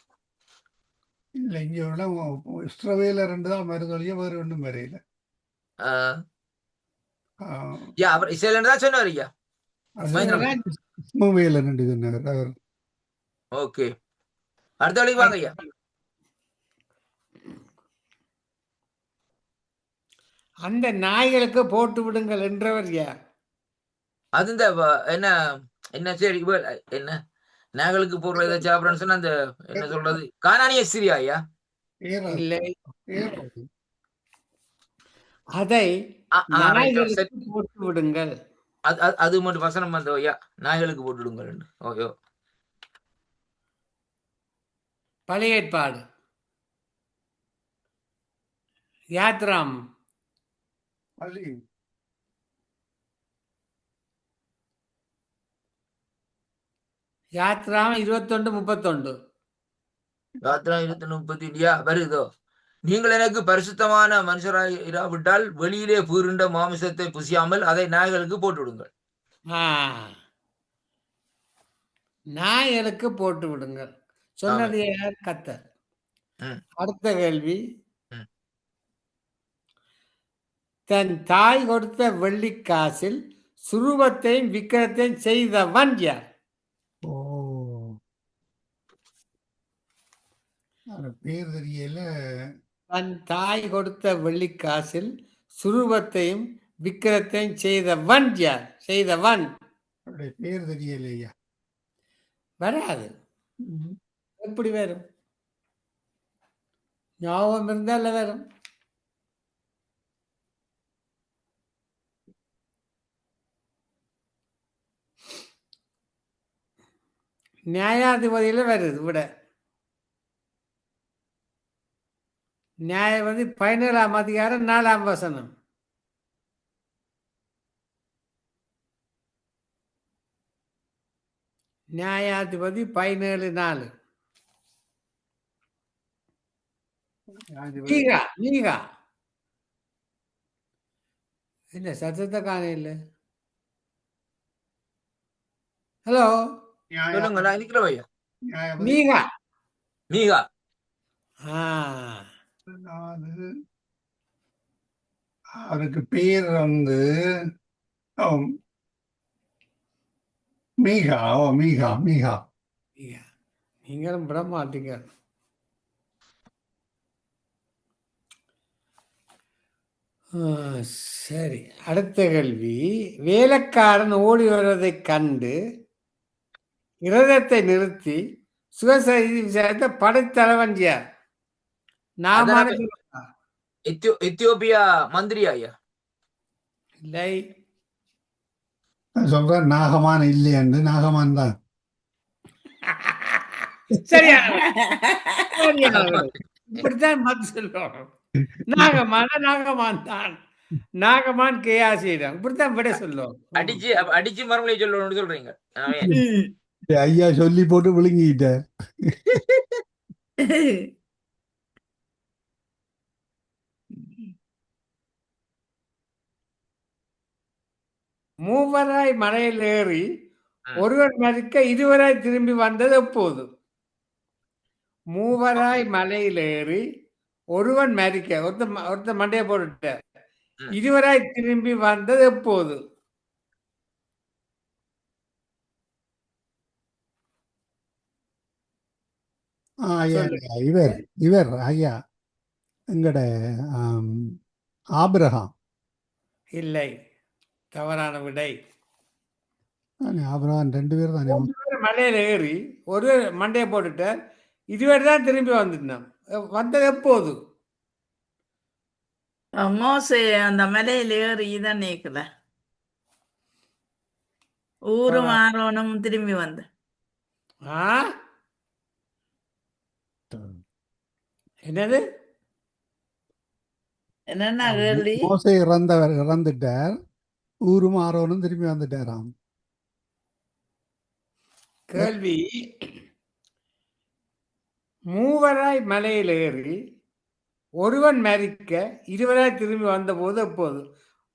இல்லை இங்க ஒரு இடம் இஸ்ரவேலர் தான் மறுதொழிய வேறு ஒன்றும் வரையில அவர் இஸ்ரேலன் தான் சொன்னார் ஐயா இஸ்மவேலன் என்று சொன்னார் அவர். ஓகே அடுத்த வழிக்கு வாங்க ஐயா அந்த நாய்களுக்கு போட்டு விடுங்கள் என்றவர் யார் அது இந்த என்ன என்ன சரி என்ன நாய்களுக்கு போடுற ஏதாச்சும் சாப்பிடணும்னு சொன்னா அந்த என்ன சொல்றது கானானிய சிரியா ஐயா இல்லை அதை நாய்களுக்கு போட்டு விடுங்கள் அது மட்டும் வசனம் வந்தோ ஐயா நாய்களுக்கு போட்டுடுங்கள் ஓகே பழைய ஏற்பாடு யாத்ராம் யாத்ராம் 21:31 யாத்ரா 21:30 வருதோ நீங்கள் எனக்கு பரிசுத்தமான மனுஷராய் இராவிட்டால் வெளியிலே பூருண்ட மாமிசத்தை புசியாமல் அதை நாய்களுக்கு போட்டு விடுங்கள் நாய்களுக்கு போட்டு விடுங்கள் சொன்னது யார் கர்த்தர் அடுத்த கேள்வி தன் தாய் கொடுத்த வெள்ளிக்காசில் சுரூபத்தையும் விக்கிரத்தையும் செய்தவன் யார் பேர் தெரியல தன் தாய் கொடுத்த வெள்ளிக்காசில் சுரூபத்தையும் விக்கிரத்தையும் செய்தவன் யார் செய்தவன் பேர் தெரியலையா வராது எப்படி வரும் ஞாபகம் இருந்தால வரும் நியாயாதிபதியில வருது விட நியாயபதி 17ஆம் அதிகாரம் 4ஆம் வசனம் நியாயாதிபதி 17:4 நீகா என்ன சத்தத்தை காண இல்ல ஹலோ சொல்லுங்க நான் இருக்கிறேன் ஐயா மீகா மீகா அவருக்கு பேர் வந்து மீகா மீகா மீகா நீங்களும் விட மாட்டீங்க சரி அடுத்த கேள்வி வேலைக்காரன் ஓடி வருவதை கண்டு இரதத்தை நிறுத்தி சுயசரிதை விசாரித்த படைத்தலைவன் யார் எத்தியோப்பியா மந்திரி ஐயா இல்லை சொல்ற நாகமான் இல்லையாண்டு நாகமான் தான் சரியா இப்படித்தான் மத்து சொல்லுவாங்க நாகமான் தான் நாகமான் கேயாசிடம் இப்படித்தான் விட சொல்லுவோம் அடிச்சு மறுமொழி சொல்லணும்னு சொல்றீங்க ஐயா சொல்லி போட்டு விழுங்கிட்ட மூவராய் மலையில் ஏறி ஒருவர் மறிக்க இருவராய் திரும்பி வந்தது எப்போது மூவராய் மலையில் ஏறி ஒருவன் மறிக்க ஒருத்த மண்டைய போட்டுட்ட இருவராய் திரும்பி வந்தது எப்போது இவர் ஐயா எங்கட ஆபிரகாம் இல்லை தவறான விடை ஆபிரகாம் 2 பேர் தானே மலையில ஏறி ஒரு மண்டைய போட்டுட்ட இதுவரை தான் திரும்பி வந்துட்டான் வந்தது எப்போது மோசே அந்த மலையில ஏறி தான் நீக்கல ஊரும் ஆரோனும் திரும்பி வந்த ஆ என்னது என்னன்னா கேள்வி மோசே இறந்துட்டார், ஊரும் ஆரோனும் திரும்பி வந்துட்டாராம். கேள்வி? மூவராய் மலையில் ஏறி ஒருவன் மரிக்க இருவராய் திரும்பி வந்தபோது எப்போது?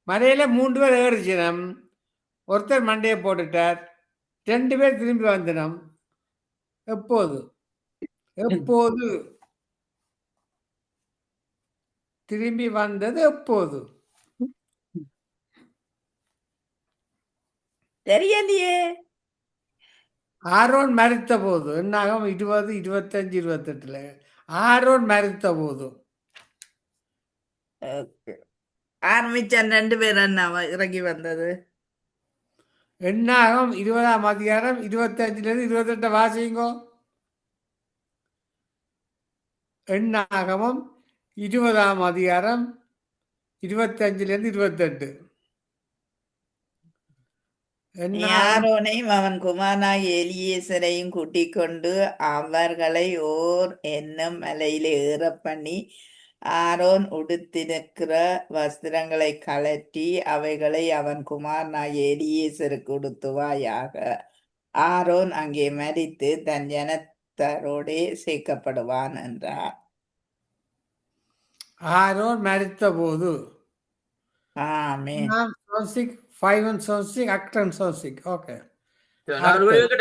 மலையில 3 பேர் ஏறிச்சினம், ஒருத்தர் மண்டையை போட்டுட்டார், 2 பேர் திரும்பி வந்தனம். எப்போது? எப்போது திரும்பி வந்தது? எப்போது? தெரியலையே. ஆரோன் மரித்த போது. என்னாகும்? 20, 25, 28 ஆரோன் மரித்த போது. ஆரம்பிச்சான் 2 பேர் அண்ணா இறங்கி வந்தது. என்னாகும்? 20ஆம் அதிகாரம் 25 28 வாசிங்கோ. எண்ணாகமம் 20ஆம் அதிகாரம் 25 28. நீ ஆரோனையும் அவன் குமாரனாகிய எலியேசரையும் கூட்டிக் கொண்டு அவர்களை ஓர் என்னும் மலையிலே ஏற பண்ணி ஆரோன் உடுத்திருக்கிற வஸ்திரங்களை கழற்றி அவைகளை அவன் குமாரனாகிய எலியேசருக்கு உடுத்துவாயாக. ஆரோன் அங்கே மரித்து தன் ஜனத்தாரோடே சேர்க்கப்படுவான் என்றார். ஆரோன் மரித்த போது. ஆமென். 5 and 6 act and 6. ஓகே.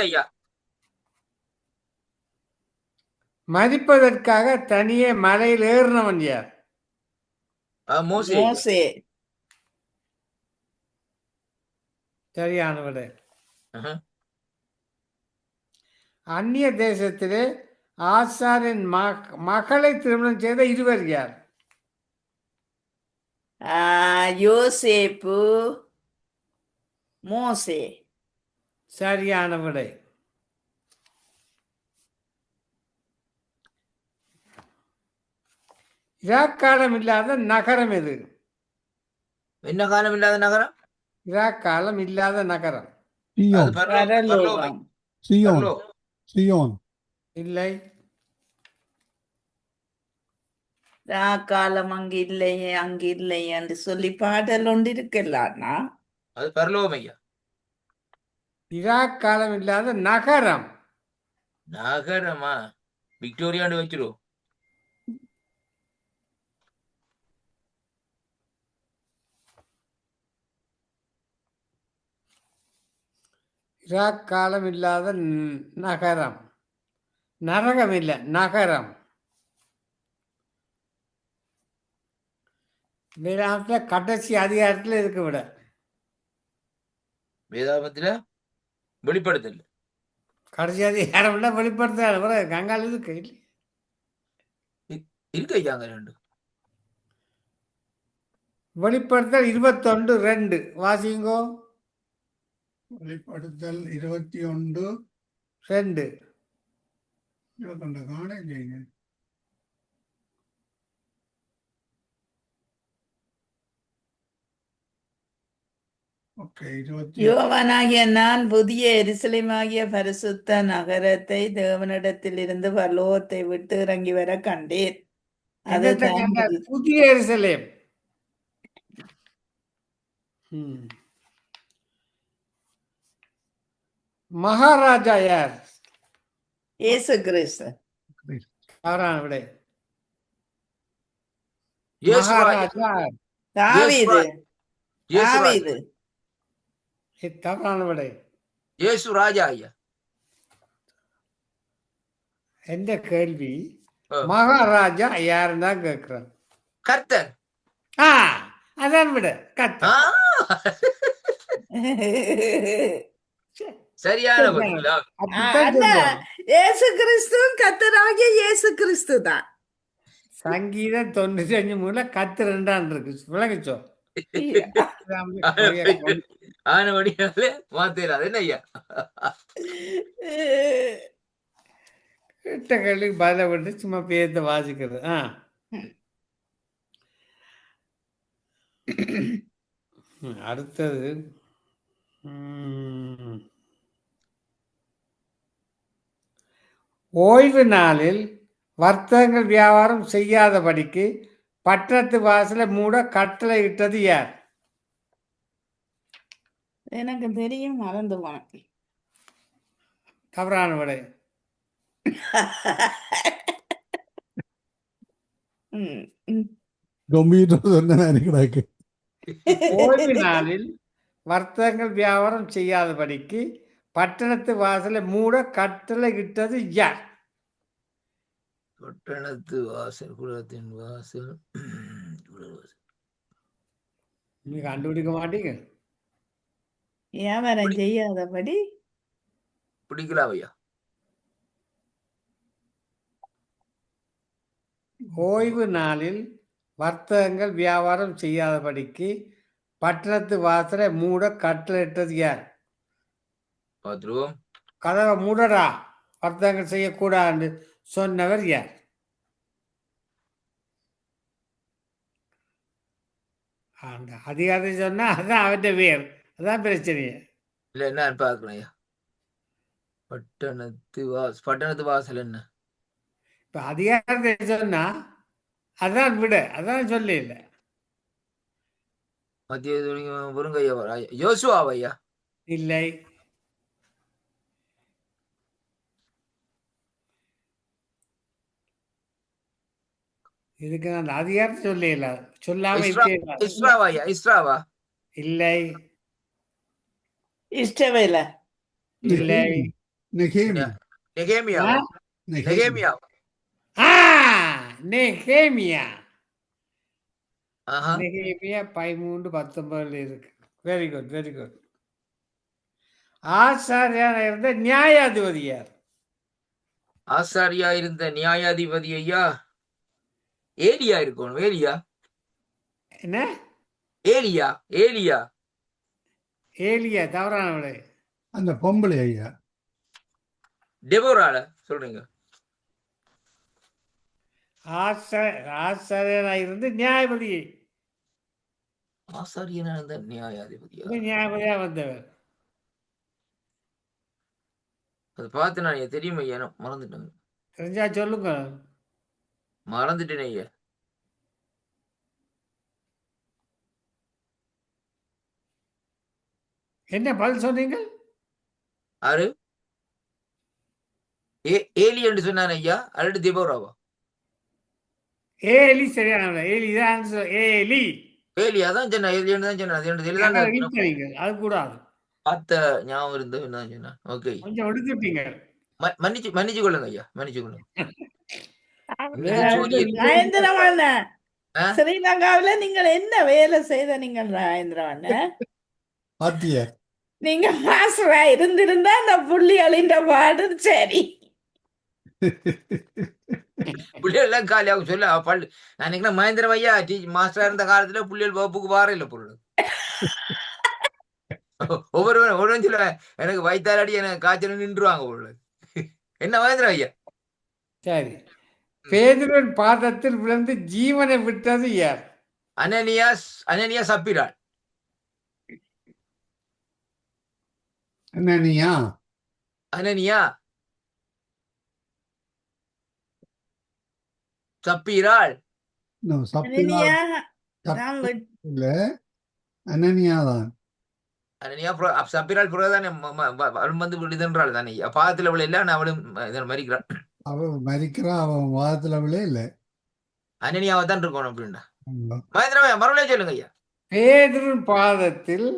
ஐயா மரிப்பதற்காக தனியே மலையில் ஏறினவன் யார்? மோசே. சரியான விட. அந்நிய தேசத்திலே ஆசாரின் மகளை திருமணம் செய்த இருவர் யார்? யோசேப்பு, மோசே. சரியான விடை. இராக்காலம் இல்லாத நகரம் எது? என்ன காலம் இல்லாத நகரம்? இராக்காலம் இல்லாத நகரம். சியோன். பரலோகம். சியோன். சியோன். இல்லை. காலம் அங்கு இல்லையே அங்கு இல்லையே என்று சொல்லி பாடல் ஒன்று இருக்கலாம்னா அது பரலோகம் ஐயா. இராக்காலம் இல்லாத நகரம். நகரமா? விக்டோரியான்னு வச்சிரும். இராக்காலம் இல்லாத நகரம். நரகம் இல்லை, நகரம். வேதாந்தத்துல கடைசி அதிகாரத்துல இருக்கு விட. வேதாகமத்துல வெளிப்படுத்தல் கடைசி அதிகாரம் விட வெளிப்படுத்த கங்கால இருக்கு இருக்கு ஐயா. அங்க 2 வெளிப்படுத்தல் 21:2 வாசிங்கோ. வெளிப்படுத்தல் 21:2 காண செய்யுங்க. யோவானாகிய நான் புதிய எருசலேமாகிய பரிசுத்த நகரத்தை தேவனிடத்திலிருந்து பரலோகத்தை விட்டு இறங்கி வர கண்டேன். அது புதிய எருசலேம். மகாராஜா யார்? இயேசு கிறிஸ்து. தவறான விடை. மகாராஜா தாவீது. தாவீது. தவறான விடை. இயேசு ராஜா ஐயா. எந்த கேள்வி மகாராஜா யாருன்னு தான் கேட்கிறேன். கர்த்தர். அதான் விட கர்த்தர். சரியான இயேசு கிறிஸ்துவும் கர்த்தராகிய இயேசு கிறிஸ்து தான். சங்கீதம் 95:3 கர்த்தர் என்றான் இருக்கு. விளங்குச்சோ? ஆனபடியாலே மாத்தேன். என்ன ஐயா கிட்ட கேள்வி பதில விட்டு சும்மா பேர்த்த வாசிக்கிறது. அடுத்தது ஓய்வு நாளில் வர்த்தகங்கள் வியாபாரம் செய்யாதபடிக்கு பட்டணத்து வாசலை மூட கட்டளை இட்டது யார்? எனக்கு தெரியும், மறந்து போனேன். தவறான விடை. ம், ம். கம்ப்யூட்டர் சொன்ன கிடக்கு. ஓய்வு நாளில் வர்த்தகங்கள் வியாபாரம் செய்யாதபடிக்கு பட்டணத்து வாசலை மூட கட்டளை இட்டது யார்? பட்டணத்து வாசல், குலத்தின் வாசல். நீங்க கண்டுபிடிக்க மாட்டீங்க. வியாபாரம் செய்யாதபடி பிடிக்கலாம் ஐயா. ஓய்வு நாளில் வர்த்தகங்கள் வியாபாரம் செய்யாதபடிக்கு பட்டணத்து வாசலை மூட கட்டளையிட்டது யார்? பார்த்துருவோம். கதவை மூடடா, வர்த்தகங்கள் செய்யக்கூடாது சொன்னவர் யார்? அந்த அதிகாரத்தை சொன்னா அதான் அவற்றை வேர், அதான் பிரச்சனையே. இல்ல என்ன பார்க்கணும் ஐயா. பட்டணத்து வாசல் என்ன? இப்ப அதிகாரத்தை சொன்னா அதான் விட, அதான் சொல்ல இல்லை. மத்திய பொருங்க ஐயா. யோசுவா ஐயா. இல்லை. இதுக்கு நான் அதிகாரத்தை சொல்ல சொல்லாம இஸ்ராவா ஐயா? இஸ்ராவா? இல்லை. இஷ்டவேல இல்லை. நெகேமியா. நெகேமியாவா? நெகேமியாவா? நெகேமியா. ஆஹா. நெகேமியா 13:19 இருக்கு. Very good, very good. ஆசாரியான இருந்த நியாயாதிபதி யார்? ஆசாரியா இருந்த நியாயாதிபதி ஐயா ஏலியா இருக்கணும். ஏலியா. என்ன? ஏலியா. ஏலியா. ஏலியா தவறான விடை. அந்த பொம்பளை ஐயா. டெபோரால சொல்றீங்க. ஆசாரியனா இருந்து நியாயபதி. ஆசாரியனா இருந்த நியாயாதிபதியா? நியாயபதியா வந்தவர். அது பார்த்து நான் தெரியும் ஐயா, மறந்துட்டேன். தெரிஞ்சா சொல்லுங்க. மறந்துட்டேன் ஐயா. என்ன பதில் சொன்னீங்க? ஆறு ஏலி என்று சொன்னான் ஐயா. அல்லது தெபோராவா? ஏலி சரியான விடை. ஏலி தான். ஏலி. ஏலி அதான் சொன்னா. ஏலின்னு தான் சொன்னா. அது கூடாது. பார்த்த ஞாபகம் இருந்த சொன்னா. ஓகே, கொஞ்சம் எடுத்துட்டீங்க. மன்னிச்சு கொள்ளுங்க ஐயா. மன்னிச்சு கொள்ளுங்க. ராஜேந்திரவண்ண, ஸ்ரீலங்காவில நீங்கள் என்ன வேலை செய்த? நீங்கள் ராஜேந்திரவண்ண பாத்தியா? நீங்க மாஸ்டரா இருந்திருந்தா அந்த புள்ளிகளின் பாடு சரி. புள்ளிகள் காலியாக சொல்ல பள்ளி. நான் மகேந்திரம் ஐயா மாஸ்டரா இருந்த காலத்துல புள்ளிகள் வகுப்புக்கு வார இல்ல பொருள். ஒவ்வொருவரும் சொல்ல எனக்கு வைத்தாலடி எனக்கு காய்ச்சல் நின்றுவாங்க பொருள். என்ன மகேந்திரம் ஐயா? சரி. பேதுருவின் பாதத்தில் விழுந்து ஜீவனை விட்டது யார்? அனனியா சப்பிராள். அனனியா. அனனியா சப்பீராள். இல்ல, அனனியா தான். அனனியா சப்பிராள் புறதானே வந்து விடுதென்றாள் தானே. பாதத்துல அவள் இல்ல, அவளும் மறிக்கிறாள். அவன் மறிக்கிறான், அவன் வாதத்துல விழ இல்ல. அனனியாவை தான் இருக்கணும் அப்படின்னா. மறுபடியும் சொல்லுங்க ஐயா. பேதுருவின் பாதத்தில்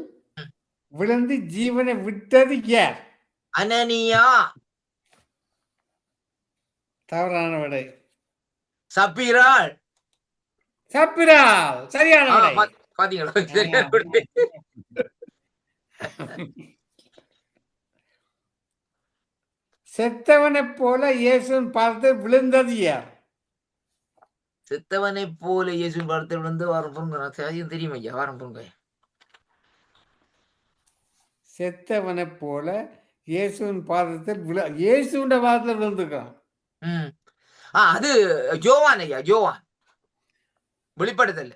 விழுந்து ஜீவனை விட்டது யார்? அனனியா. தவறான விடை. சப்பிராள். சப்பிராள் சரியான விடை. பாத்தீங்களா? செத்தவனை போல இயேசுவின் பாதத்தில் விழுந்தது யார்? செத்தவனை போல இயேசுவின் பாதத்தில் விழுந்து வாரம் பொருங்க. தெரியும் ஐயா, வாரம் பொருங்க. செத்தவனை போல இயேசுவின் பாதத்தில் இயேசுவின் பாதத்தில் விழுந்துக்கிறான். அது ஜோவான் ஐயா. ஜோவான் வெளிப்படுத்தல.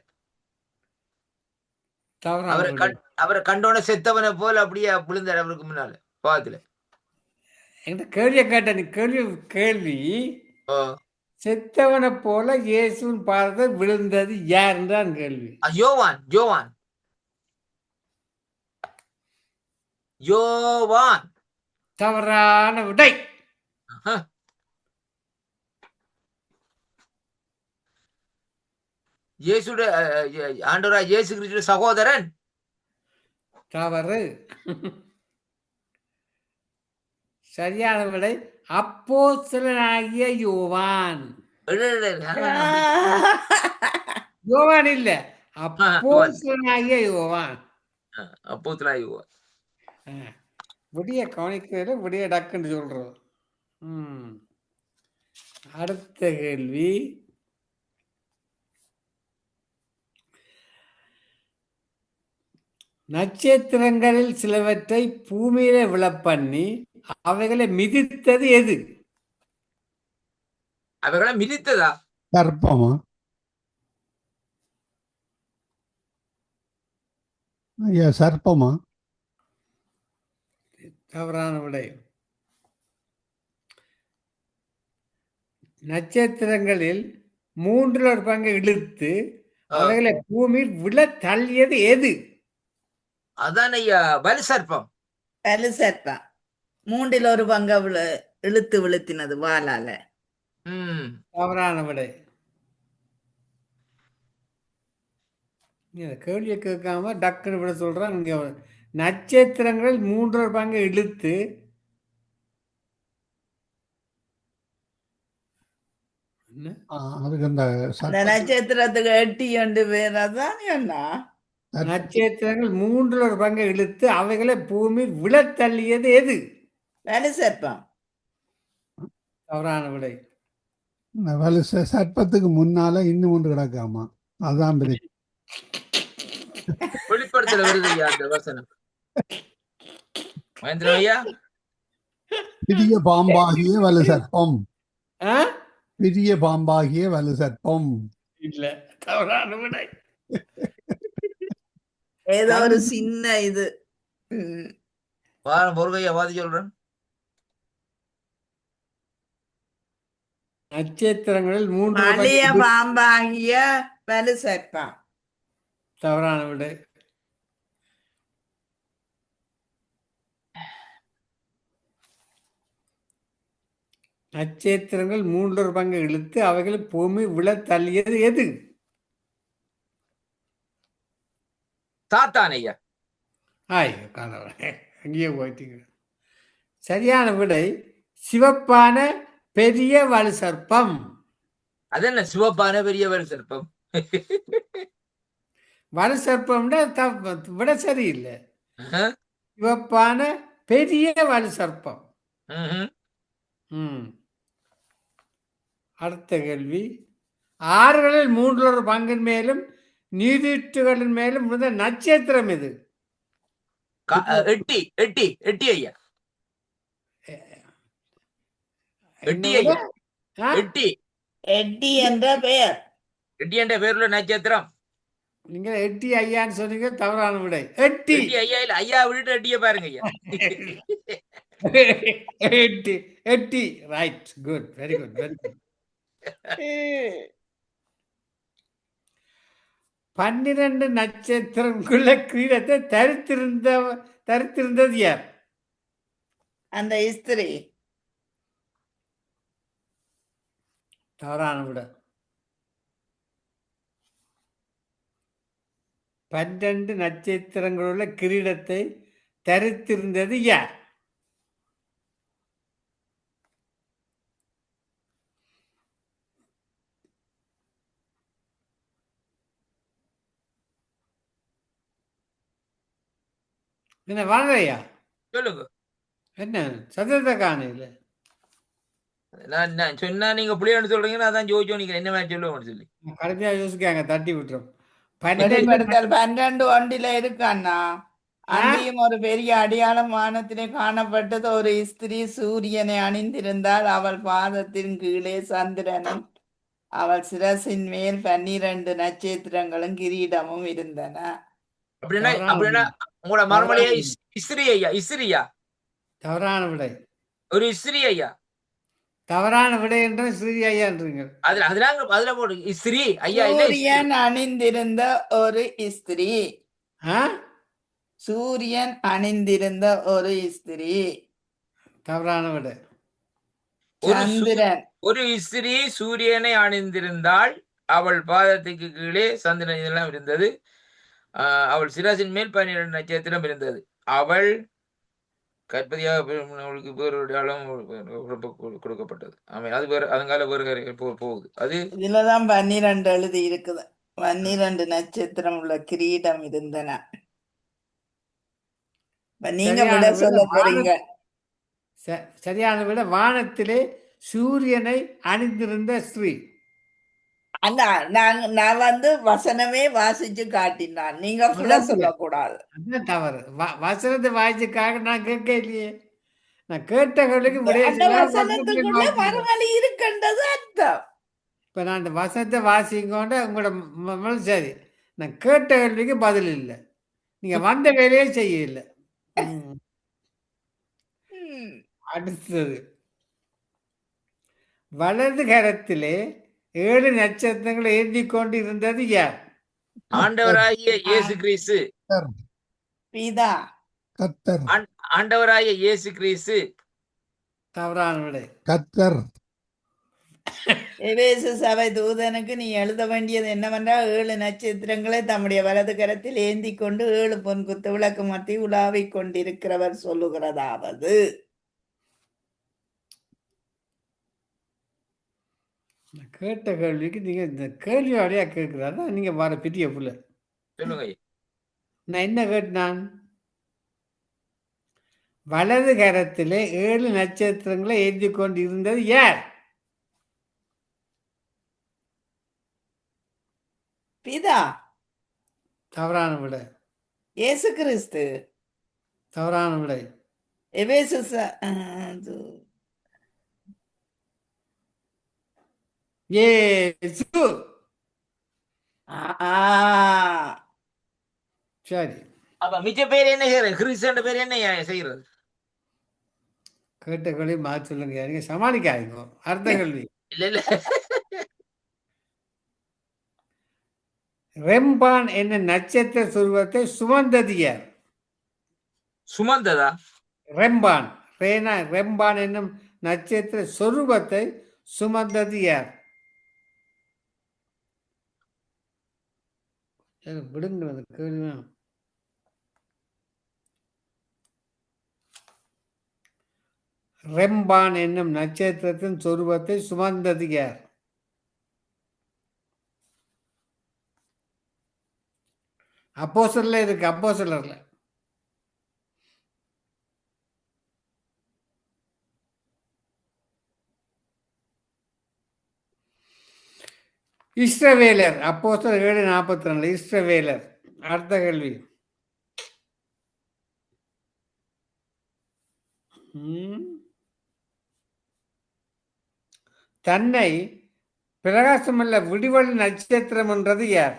தவறான அவரை விடை. அவரை கண்டோன செத்தவனை போல அப்படியே விழுந்தார் அவருக்கு முன்னால பாவத்துல. என்கிட்ட கேள்வியை கேட்ட நீ கேள்வி ஓ செத்தவனை போல இயேசுவின் பாதத்தை விழுந்தது யாருன்றான் கேள்வி. யோவான் யோவான் யோவான். தவறான விடை. ஆஹா. இயேசுடைய ஆண்டவராய் இயேசு கிறிஸ்துவின் சகோதரன். தவறு. சரியான விடை அப்போஸ்தலனாகிய யோவான். யோவான் இல்ல, அப்போஸ்தலனாகிய யோவான். அப்போஸ்தலனாகிய யோவான். விடிய கவனிக்கிறதுல விடிய டக்குன்னு சொல்றோம். அடுத்த கேள்வி. நட்சத்திரங்களில் சிலவற்றை பூமியில விழப்பண்ணி அவைகளை மிதித்தது எது? அவைகளை மிதித்ததா? சர்ப்பமா? ஐயா சர்ப்பமா? தவறான விடை. நட்சத்திரங்களில் 1/3 இழுத்து அவைகளை பூமியில் விழ தள்ளியது எது? அதான் ஐயா வலு சர்ப்பம். வலு சர்ப்பம் 1/3 இழுத்து விழுத்தினது வாளால. தவறான விடை. கேள்வியை கேட்காம டக்குன்னு விட சொல்றான். இங்க நட்சத்திரங்களில் 1/3 இழுத்து அதுக்கு அந்த நட்சத்திரத்துக்கு 8 பேர் அதான் என்ன நட்சத்திரங்கள் 1/3 இழுத்து அவைகளை பூமி விழ தள்ளியது எது? வலு சர்ப்பம். தவறான விடை. வலு சர்ப்பத்துக்கு முன்னால இன்னும் ஒன்று கிடக்காமா, அதான் வெளிப்படுத்தல வருது ஐயா அந்த வசனம். மகேந்திரன் ஐயா, பெரிய பாம்பாகிய வலு சர்ப்பம். பெரிய பாம்பாகிய வலு சர்ப்பம் இல்ல, தவறான விடை. ஏதோ ஒரு சின்ன இது. பொருகையா வாதி சொல்றேன். நட்சத்திரங்களில் 3 பழைய பாம்பாகிய வலு சர்ப்பம். தவறான விடை. நட்சத்திரங்கள் 1/3 இழுத்து அவைகளை பூமி விழ தள்ளியது எது? சாத்தான் ஐயா. அங்கேயே போயிட்டீங்க. சரியான விடை சிவப்பான பெரிய வலு சர்ப்பம். அது என்ன சிவப்பான பெரிய வலு சர்ப்பம்? வலு சர்ப்பம்னா விட சரியில்லை. சிவப்பான பெரிய வலு சர்ப்பம். அடுத்த கேள்வி. ஆறுகளில் 3/4 மேலும் நீரூற்றுகளின் மேலும் இருந்த நட்சத்திரம் எது? எட்டி எட்டி எட்டி ஐயா. எட்டி ஐயா. எட்டி எட்டி என்ற பெயர். எட்டி என்ற பெயருள்ள நட்சத்திரம். நீங்க எட்டி ஐயான்னு சொன்னீங்க, தவறான விடை. எட்டி ஐயா இல்ல, ஐயா விட்டு எட்டிய பாருங்க ஐயா. எட்டி எட்டி. Right, good, very good, very good. 12 நட்சத்திரங்குள்ள கிரீடத்தை தரித்திருந்தது யார்? அந்த ஸ்திரீ. தவறான விட. 12 நட்சத்திரங்களுள்ள கிரீடத்தை தரித்திருந்தது யார்? என்ன வாங்கலையா? சொல்லுங்க. என்ன சதுரத்தை காணையில நான் சொன்னா நீங்க புள்ளியான்னு சொல்றீங்கன்னா அதான் ஜோதிச்சோ நீங்க என்ன மாதிரி சொல்லுவோம்னு சொல்லி கடைசியா யோசிக்காங்க, தட்டி விட்டுரும். 12 ஒன்றில இருக்கான்னா அங்கேயும் ஒரு பெரிய அடையாளம் வானத்திலே காணப்பட்டது. ஒரு ஸ்திரீ சூரியனை அணிந்திருந்தால் அவள் பாதத்தின் கீழே சந்திரனும் அவள் சிரசின் மேல் 12 நட்சத்திரங்களும் கிரீடமும் இருந்தன. அப்படின்னா தவறான அப்படின்னா விடை. உங்களோட தவறான மறுமொழியா விடை. இஸ்ரி ஐயா, இஸ்ரியா, தவறான விடை. ஒரு இஸ்ரி ஐயா. தவறான விடை என்று ஸ்ரீ ஐயான்றீங்க. அதுல போடு இஸ்ரி ஐயா, இல்ல இஸ்ரி. சூரியன் அணிந்திருந்த ஒரு இஸ்திரி. ஆ? சூரியன் அணிந்திருந்த ஒரு இஸ்திரி. தவறான விடை. ஒரு சந்திரன். ஒரு இஸ்திரி சூரியனை அணிந்திருந்தால் அவள் பாதத்துக்கு கீழே சந்திரன் இதெல்லாம் இருந்தது. அவள் சிராசின் மேல் 12 நட்சத்திரம் இருந்தது. அவள் கற்பதியாக அவளுக்கு வேறு அடையாளம் கொடுக்கப்பட்டது. ஆமாம், அது வேறு அதங்கால வேறு போகுது. அது இதுலதான் 12 எழுதி இருக்குது. 12 நட்சத்திரம் உள்ள கிரீடம் இருந்தன. இப்ப நீங்க சரியான விட விடை சொல்ல போறீங்க. சரியான விடை வானத்திலே சூரியனை அணிந்திருந்த ஸ்ரீ. அண்ணா நான் வசனமே வாசிச்சு காட்டினான். நீங்க ஃபுல்லா சொல்லக்கூடாது. அதுதான் தவறு. வசனத்தை வாய்ச்சிக்காக நான் கேட்க இல்லையே. நான் கேட்ட கேள்விக்கு விடைய அந்த வசனத்துக்குள்ள மறுமொழி இருக்குன்றது அர்த்தம். இப்ப நான் அந்த வசனத்தை வாசிங்கோண்ட உங்களோட சரி. நான் கேட்ட கேள்விக்கு பதில் இல்லை. நீங்க வந்த வேலையே செய்யல. அடுத்தது, வலது கரத்திலே 7 நட்சத்திரங்களை ஏந்தி கொண்டு இருந்தது யார்? ஆண்டவராகிய இயேசு கிறிஸ்து. பிதா. கர்த்தர். ஆண்டவராகிய இயேசு கிறிஸ்து. தவறான விடை. கர்த்தர். எபேசு சபை தூதனுக்கு நீ எழுத வேண்டியது என்னவென்றால் 7 நட்சத்திரங்களை தம்முடைய வலது கரத்தில் ஏந்தி கொண்டு 7 பொன் குத்து விளக்கு மத்தி உலாவிக் கொண்டிருக்கிறவர் சொல்லுகிறதாவது. கேட்ட கேள்விக்கு நீங்க இந்த கேள்வியோடையா கேட்கிறாரா? நீங்க வர பெரிய புள்ள. சொல்லுங்க. நான் என்ன கேட்டான்? வலது கரத்திலே 7 நட்சத்திரங்களை ஏந்தி கொண்டு இருந்தது யார்? பிதா. தவறான விடை. இயேசு கிறிஸ்து. தவறான விடை. எபேசு இயேசு. சரி. அப்ப மிச்ச பேர் என்ன செய்யறது? கிறிஸ்து பேர் என்ன செய்யறது? கேட்ட கேள்வி மாற்றி சொல்லுங்க. நீங்க சமாளிக்காதீங்க. அர்த்த கேள்வி. இல்ல இல்ல, ரெம்பான் என்ன நட்சத்திர சுருவத்தை சுமந்தது யார்? சுமந்ததா? ரெம்பான் ரெம்பான் என்னும் நட்சத்திர சொரூபத்தை சுமந்தது யார்? விடுங்க கேள்வி. ரெம்பான் என்னும் நட்சத்திரத்தின் சொரூபத்தை சுமந்தது யார்? அப்போஸ்தலர்ல இருக்கு. அப்போஸ்தலர்ல இஸ்ரவேலர். அப்போஸ்தலர் 7:42 இஸ்ரவேலர். அடுத்த கேள்வி. தன்னை பிரகாசமல்ல விடிவெளி நட்சத்திரம் என்றது யார்?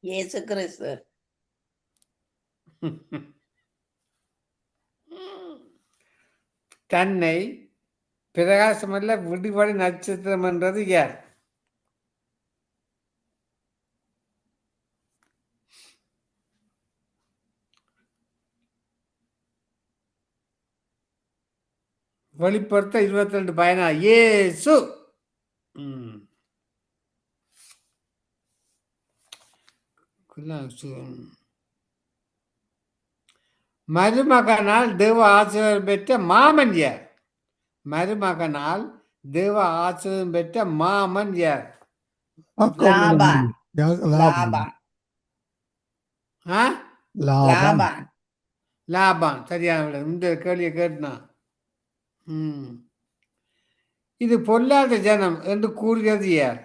இயேசு கிறிஸ்து. தன்னை பிரகாசமல்ல விடிவெளி நட்சத்திரம் என்றது யார்? வெளிப்படுத்த 22:16 இயேசு. மருமகனால் தேவ ஆசீர்வாதம் பெற்ற மாமன் யார்? மருமகனால் தேவ ஆசீர்வாதம் பெற்ற மாமன் யார்? லாபான். லாபான். லாபான். சரியான விட. இந்த கேள்வியை கேட்டுனா இது பொல்லாத ஜனம் என்று கூறுகிறது யார்?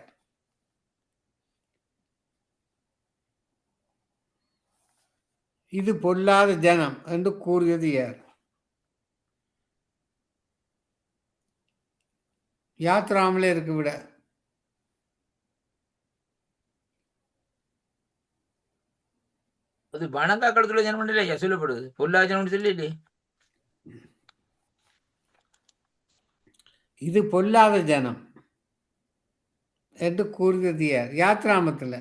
இது பொல்லாத ஜனம் என்று கூறுகிறது யார்? யாத்ராமலே இருக்கு விட. அது வணங்காக்களத்துல ஜனம் பண்ணல ஐயா சொல்லப்படுது. பொல்லாஜனம் சொல்லி இது பொல்லாத ஜனம் என்று கூறுகிறது யார்? யாத்ராமத்தில்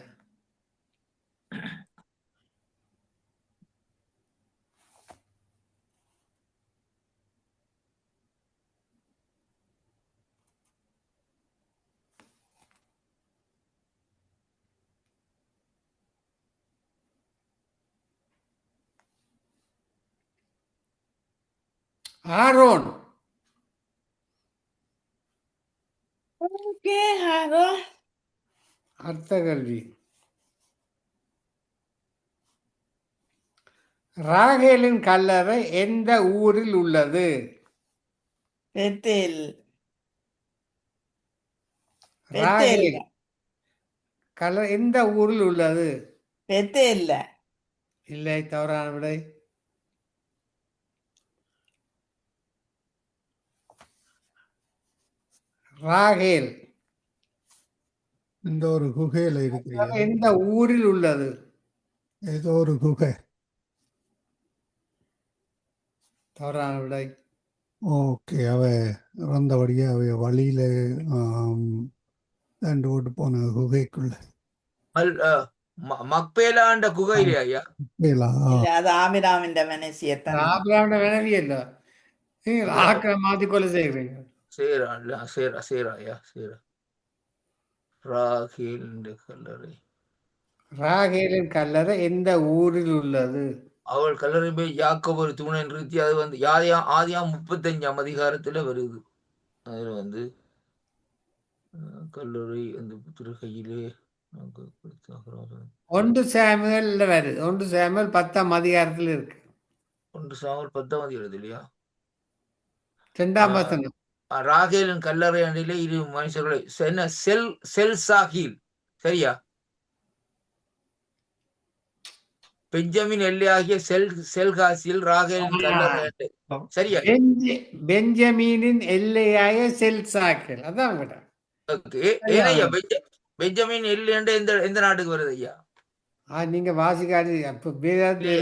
ஆரோன். ஓகே ஹாரோ. அர்த்த கல்வி. ராகேலின் கல்லறை எந்த ஊரில் உள்ளது? பெத்தேல். ராகேல் பெத்தேல்ல. கல்லறை எந்த ஊரில் உள்ளது? பெத்தேல்ல. இல்லை, தவறான விடை. ராகேல் இந்த ஒரு குகையில இருக்கிறீங்க. எந்த ஊரில் உள்ளது? ஏதோ ஒரு குகை. தவறான விடை. ஓகே, அவ இறந்தபடியே அவைய வழியில தண்டு ஓட்டு போன குகைக்குள்ள. மக்பேலாண்ட குகையிலே ஐயா. குகையிலா? இல்ல, அது ஆமிராமின் மனசியத்தான். ஆபிரகாமுடைய மனைவி இல்ல. நீங்கள் ஆக்களை மாத்தி கொலை செய்கிறீங்க. சேரா இல்ல சேரா சேரா ஐயா சேரா. ராகேல் கல்லறை. ராகேலின் கல்லறை எந்த ஊரில் உள்ளது? அவள் கல்லறை போய் யாக்கோபு ஒரு தூணை நிறுத்தி அது வந்து ஆதியாம் 35ஆம் அதிகாரத்துல வருது. அதுல கல்லறை அந்த புத்திர கையிலே 1 சாமுவேல்ல வருது. 1 சாமுவேல் 10ஆம் அதிகாரத்தில் இருக்கு. 1 சாமுவேல் 10ஆம் அதிகாரத்தில் இல்லையா? 2ஆம் வசனம். ராகேலின் கல்லறை அண்டிலே 2 மனுஷர்களை செல்சாகில் சரியா? பெஞ்சமின் எல்லையாகிய செல்காசியில் ராகேலின் கல்லறை அண்டை சரியா? பெஞ்சமீனின் எல்லையாய செல்சாக்கல். அதான் விட. ஏனையா பெஞ்சமின் எல்லை அண்டை எந்த நாட்டுக்கு வருது ஐயா? நீங்க வாசிக்காது. அப்ப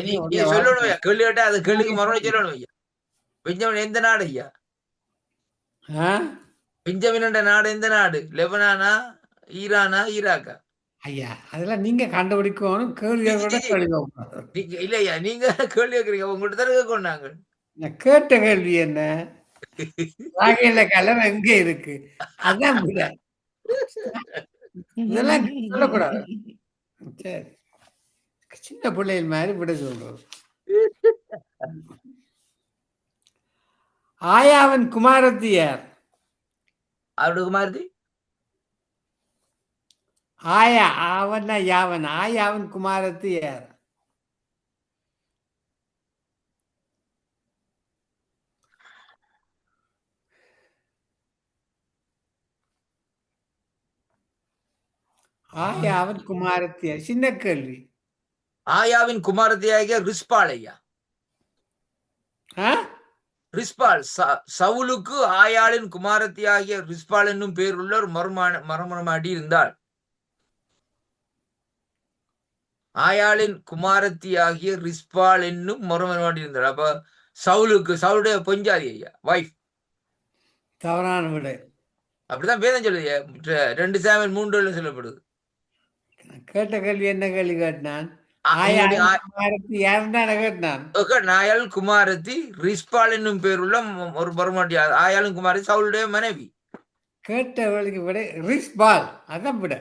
நீங்க சொல்லணும் ஐயா. கேள்வி கேட்டா அது கேள்விக்கு மறுபடியும் சொல்லணும் ஐயா. பெஞ்சமின் எந்த நாடு ஐயா? பெஞ்சமின் என்ற நாடு எந்த நாடு? லெபனானா, ஈரானா, ஈராக்கா? ஐயா, அதெல்லாம் நீங்க கண்டுபிடிக்கணும். கேள்வியோட இல்ல ஐயா, நீங்க கேள்வி கேட்கறீங்க. உங்கள்கிட்ட தானே கேட்கணும் நாங்கள். கேட்ட கேள்வி என்ன? ராகேல கலர் எங்க இருக்கு? அதான் விட. இதெல்லாம் சொல்லக்கூடாது. சரி, சின்ன பிள்ளைகள் மாதிரி விட சொல்றோம். ஆயாவின் குமாரத்தி யார்? அவருடைய குமாரத்தி ஆயா. அவன் யாவன். ஆயாவின் குமாரத்தி யார்? ஆயாவின் குமாரத்தி யார்? சின்ன கேள்வி. ஆயாவின் குமாரத்தியாகிய ரிஸ்பால் ஐயா. ரிஸ்பால் சவுலுக்கு ஆயாளின் குமாரத்தியாகிய ரிஸ்பால் என்னும் பேருள்ள ஒரு மறுமணமாடி இருந்தாள். ஆயாளின் குமாரத்தியாகிய ரிஸ்பால் என்னும் மறுமணமாடி இருந்தாள். அப்ப சவுலுடைய பொஞ்சாதி ஐயா, வைஃப். தவறான விடை. அப்படிதான் வேதம் சொல்லுது. 2 சாமுவேல் 3 சொல்லப்படுது. கேட்ட கேள்வி என்ன கேள்வி கேட்டான்? ஆயாள் குமாரத்தி ரிஸ்பால் என்னும் பேருள்ள ஒரு மறுமணி. ஆயாளும் குமாரத்தி சவுலுடைய மனைவி. கேட்ட வேலைக்கு விட ரிஸ்பால். அதான் விட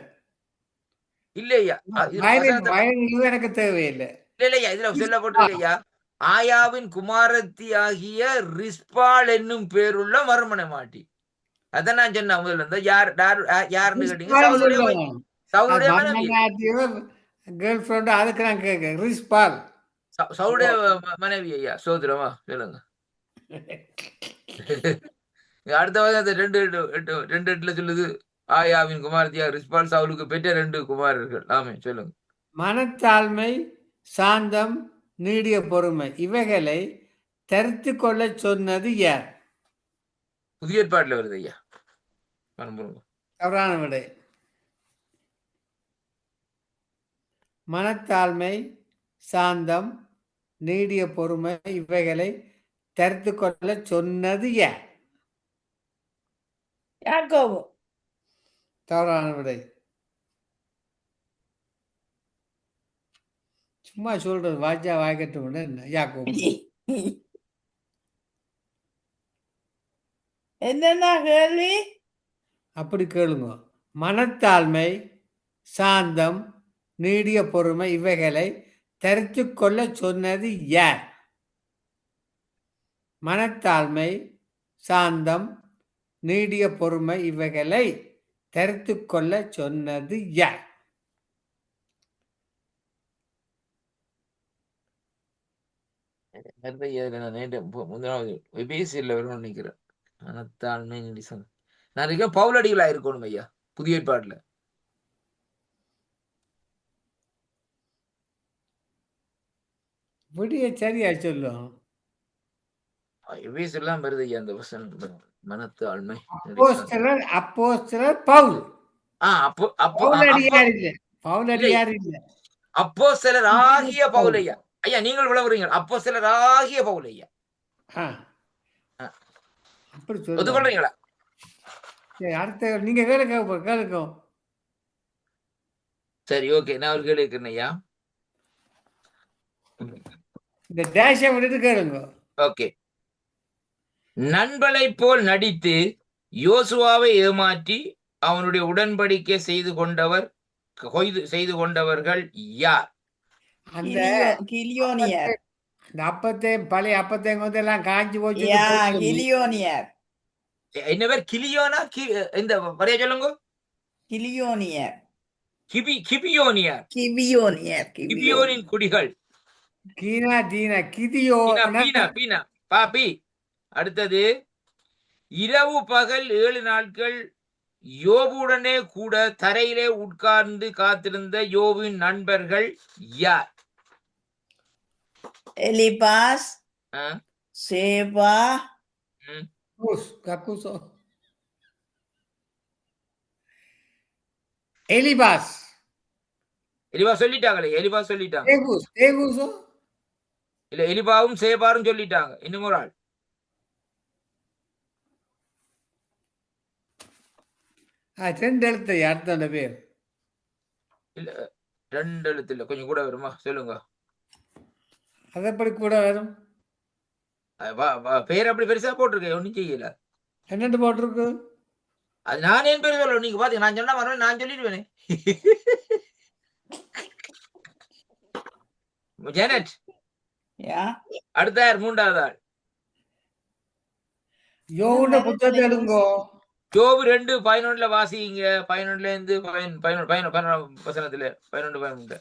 இல்லையா? எனக்கு தேவையில்லை. இல்லையா, இதுல சொல்லப்பட்டிருக்கையா ஆயாவின் குமாரத்தி ஆகிய ரிஸ்பால் என்னும் பேருள்ள மறுமண மாட்டி. அதான் நான் சொன்னேன் முதல்ல இருந்தா யாருன்னு கேட்டீங்க. சவுலுடைய மனைவி. Girl friend. அதுக்கு நான் கேட்க ரிஸ்பால் சவுலுடைய மனைவி ஐயா. சோதரமா சொல்லுங்க. அடுத்த வாரம் 2:8 சொல்லுது. ஆயாவின் குமாரத்தியா ரிஸ்பால் சவுலுக்கு பெற்ற 2 குமாரர்கள். ஆமே சொல்லுங்க. மனத்தாழ்மை, சாந்தம், நீடிய பொறுமை இவைகளை தரித்து கொள்ள சொன்னது யார்? புதிய ஏற்பாட்டுல வருது ஐயா. தவறான விடை. மனத்தாழ்மை, சாந்தம், நீடிய பொறுமை இவைகளை தரித்து கொள்ள சொன்னது யார்? யாக்கோபு. தவறான விடை. சும்மா சொல்றது வாஜா வாய்க்கட்டும் என்ன யாக்கோபு. என்னன்னா கேள்வி? அப்படி கேளுங்க. மனத்தாழ்மை, சாந்தம், நீடிய பொறுமை இவைகளை தரித்து கொள்ள சொன்னது யார்? மனத்தாழ்மை, சாந்தம், நீடிய பொறுமை இவைகளை தரித்து கொள்ள சொன்னது யார்? முதலாவது எபேசியர்ல வரும்னு நினைக்கிறேன். மனத்தாழ்மை நீடிசன். நான் இருக்க பவுலடிகளா இருக்கணும் ஐயா புதிய ஏற்பாடுல. விடிய சரியா சொல்லும். எபேசியர்லாம் வருது ஐயா அந்த வசனம். மனத்தாழ்மை அப்போஸ்தலர் பவுல். அப்போஸ்தலர் ஆகிய பவுல் ஐயா. ஐயா நீங்கள் விளவுறீங்க. அப்போஸ்தலர் ஆகிய பவுல் ஐயா. அப்படி ஒத்துக்கொள்றீங்களா? அடுத்த நீங்க கேளுங்க. சரி, ஓகே. நான் ஒரு கேள்வி கேட்கிறேன் ஐயா. இந்த டேஷை விட்டுட்டு கேளுங்க. ஓகே. நண்பனை போல் நடித்து யோசுவாவை ஏமாற்றி அவனுடைய உடன்படிக்கை செய்து கொண்டவர்கள் யார்? அந்த கிலியோனியர். பழைய அப்பத்தையும் வந்து எல்லாம் காஞ்சி போச்சு. கிலியோனியர். என்ன பேர்? கிலியோனா? இந்த வரைய சொல்லுங்க. கிலியோனியர். கிபியோனின் குடிகள். பாப்பி. அடுத்தது, இரவு பகல் 7 நாட்கள் யோபுடனே கூட தரையிலே உட்கார்ந்து காத்திருந்த யோபின் நண்பர்கள் யார்? எலிபாஸ், சேபா, எலிபாஸ் சொல்லிட்டாங்களே. எலிபாஸ் சொல்லிட்டாங்க. இல்ல, எலிபாவும் சேபாரும் சொல்லிட்டாங்க. இன்னும் ஒரு ஆள். ரெண்டு எழுத்து அடுத்த பேர். இல்ல, 2 எழுத்து இல்ல, கொஞ்சம் கூட வருமா சொல்லுங்க. அது எப்படி கூட வரும்? பேர் அப்படி பெருசா போட்டிருக்கேன், ஒன்னும் செய்யல. என்னட்டு போட்டிருக்கு? அது நான் என் பேர் சொல்ல. நீங்க பாத்தீங்க, நான் சொன்னா வரணும், நான் சொல்லிடுவேனே. ஜெனட். அடுத்த யார்? 3வது ஆள். யோபுட புத்தகத்தை எடுங்கோ. யோபு 2:11 வாசிங்க. 11 இருந்து 11 வசனத்துல 11-13.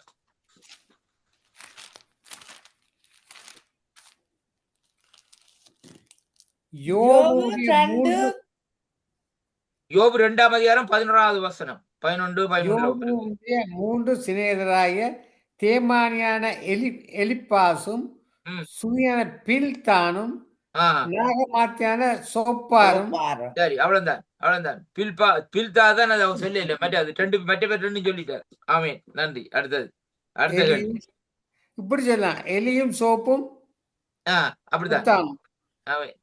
யோபு 2ஆம் அதிகாரம் 11வது வசனம். 3 சிநேகிதராய தேமானியான எலிப்பாசும் சுனியான பில்தானும் நாகமாத்தியான சோப்பாரும். சரி, அவ்வளவுதான். பில்தா தான் அதை அவன் சொல்லல. மற்ற பேர் 2 சொல்லிட்டார். ஆமேன், நன்றி. அடுத்த இப்படி சொல்லலாம். எலியும் சோப்பும் அப்படிதான். ஆமேன்.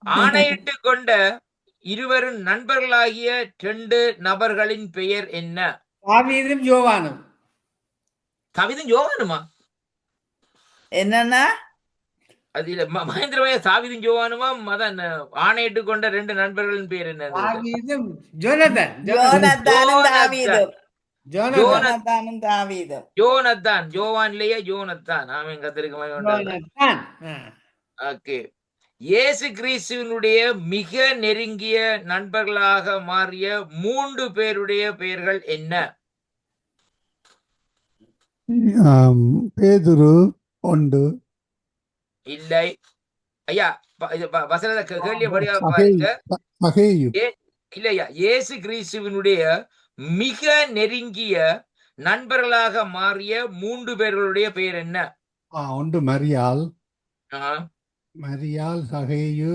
ஆணையிட்டு கொண்ட இருவரும் நண்பர்களாகிய 2 நபர்களின் பெயர் என்ன? தாவீதும் யோவானும். தாவீதும் யோவானுமா? என்னன்னா அது இல்ல, மகேந்திரமையா தாவீதும் யோவானுமா? அதான் ஆணையிட்டு கொண்ட 2 நண்பர்களின் பேர் என்ன? தாவீதும் யோனத்தான். யோவான்லயே யோனத்தான். ஆமென். கர்த்தருக்கு மகிமை. ஓகே. இயேசு கிறிஸ்துவினுடைய மிக நெருங்கிய நண்பர்களாக மாறிய 3 பேருடைய பெயர்கள் என்ன? பேதுரு ஒன்று. இல்லை ஐயா, வசனத்தை கேள்வி பாருங்க. இல்லையா, இயேசு கிறிஸ்துவினுடைய மிக நெருங்கிய நண்பர்களாக மாறிய 3 பேர்களுடைய பெயர் என்ன? ஒன்று மரியாள், சகேயு,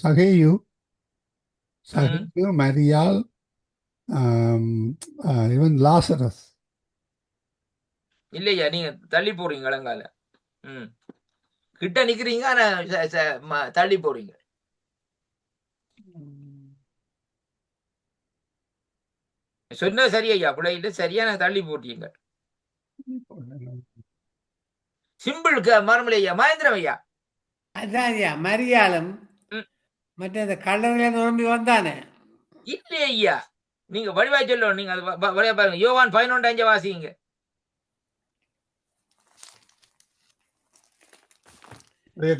சகேயு, மரியாள், இவன் லாசரஸ். இல்லையா, நீங்க தள்ளி போறீங்க இளங்கால. கிட்ட நிக்கிறீங்க, ஆனா தள்ளி போறீங்க. சொன்ன சரி ஐயா, பிள்ளைகிட்ட சரியான தள்ளி போட்டீங்க. சிம்பிள் மரமலை ஐயா, மகேந்திரம் ஐயா. அதான் ஐயா மரியாளும் மற்ற இந்த கடவுளே நோம்பி வந்தானே. இல்லை ஐயா, நீங்க வடிவா சொல்லணும். நீங்க அது வடிவா பாருங்க. யோவான் 11:5 வாசிங்க.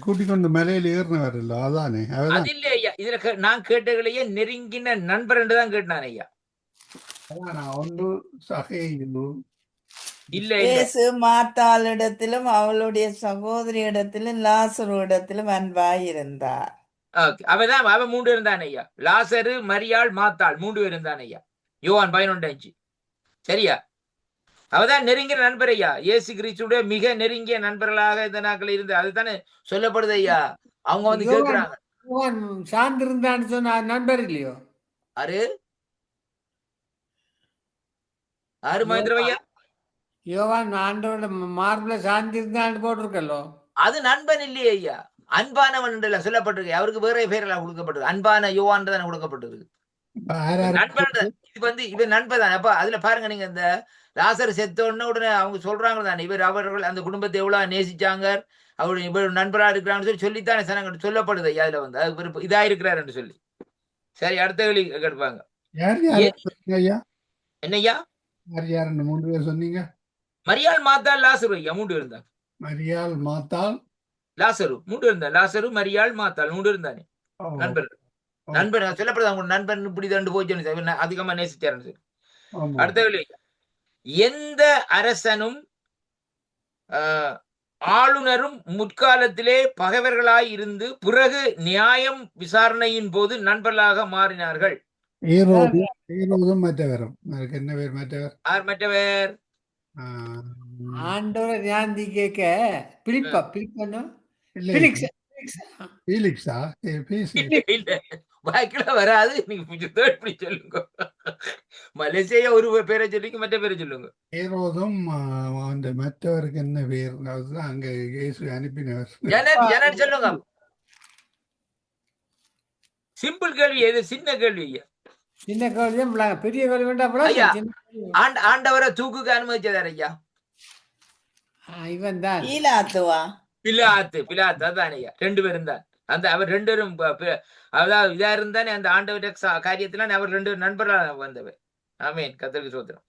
கூட்டிக் கொண்டு மேலையில் ஏறினவர் இல்ல, அதானே அது இல்லை ஐயா, இதுல நான் கேட்டகளையே நெருங்கின நண்பர் என்று தான் கேட்டான் ஐயா. ஒன்று சகையிலு இல்ல இல்ல, இயேசு மாத்தாளிடத்திலும் அவளுடைய சகோதரி இடத்திலும் லாசரு இடத்திலும் அன்பாயிருந்தார். அவன் 3 இருந்தான் ஐயா. லாசரு, மரியாள், மாத்தாள் 3 பேர் இருந்தான் ஐயா. யோவான் 11:5. சரியா? அவதான் நெருங்கிய நண்பர் ஐயா. இயேசு கிறிஸ்துடைய மிக நெருங்கிய நண்பர்களாக இந்த நாட்கள் இருந்து அதுதானே சொல்லப்படுது ஐயா. அவங்க வந்து கேட்கிறாங்க, சார்ந்து இருந்தான்னு சொன்ன நண்பர் இல்லையோ? ஆறு மகேந்திரம் ஐயா, யோவான் ஆண்டோட மார்பிள சார்ந்து இருந்தான்னு போட்டிருக்கல்லோ. அது நண்பன் இல்லையே ஐயா, அன்பானவன் சொல்லப்பட்டிருக்கு. அவருக்கு வேற பேரெல்லாம் கொடுக்கப்பட்டது. அன்பான யோவான் தானே கொடுக்கப்பட்டது. நண்பன் இது வந்து இவர் நண்பர் தானே. அப்ப அதுல பாருங்க, நீங்க இந்த லாசர் செத்த உடனே அவங்க சொல்றாங்க தானே, அவர்கள் அந்த குடும்பத்தை எவ்வளவு நேசிச்சாங்க, அவரு இவர் நண்பரா இருக்கிறான்னு சொல்லித்தானே சனங்க சொல்லப்படுது ஐயா. அதுல வந்து அது இதா இருக்கிறாரு சொல்லி. சரி, அடுத்த கேள்வி கேட்பாங்க. என்னய்யா? யார் 3 பேர் சொன்னீங்க? மரியாள், மாத்தாள், லாசரு ஐயா 3 இருந்தாங்க. மரியாள், மாத்தாள், லாசரு 3 இருந்தா. லாசரு, மரியாள், மாத்தாள் 3 இருந்தானே நண்பர். நண்பர் சொல்லப்படுது, அவங்க நண்பன் இப்படி தண்டு போச்சு, அதிகமா நேசிச்சாரு. அடுத்த கேள்வி, எந்த அரசனும் ஆளுநரும் முற்காலத்திலே பகைவர்களாய் இருந்து பிறகு நியாயம் விசாரணையின் போது நண்பர்களாக மாறினார்கள்? ஏரோதும் மற்றவரும். என்ன பேர் மற்றவர்? யார் மற்றவர்? ஆண்டவர் ஞாந்தி கேட்க பிலிப்பா பிலிப்பா வாய்க்குல வராது. நீங்க சொல்லுங்க. மலேசியா ஒரு பேரை சொல்லிங்க, மற்ற பேரை சொல்லுங்க. ஏரோதும் அந்த மற்றவருக்கு என்ன பேர்? அதுதான் அங்க இயேசு அனுப்பினவர். ஜனன் சொல்லுங்க. சிம்பிள் கேள்வி, எது சின்ன கேள்வி ஐயா. சின்ன கேள்வி பெரிய கேள்வி ஐயா. ஆண்டவரை தூக்குக்கு அனுமதிச்சதார் ஐயா. இவன் தான் பிலாத்து அதான் ஐயா. 2 பேரும் தான். அந்த அவர் 2 பேரும் அதாவது இதா இருந்தானே அந்த ஆண்டவர் காரியத்துல அவர் 2 நண்பர்களாக வந்தவர். ஆமேன், கர்த்தருக்கு ஸ்தோத்திரம்.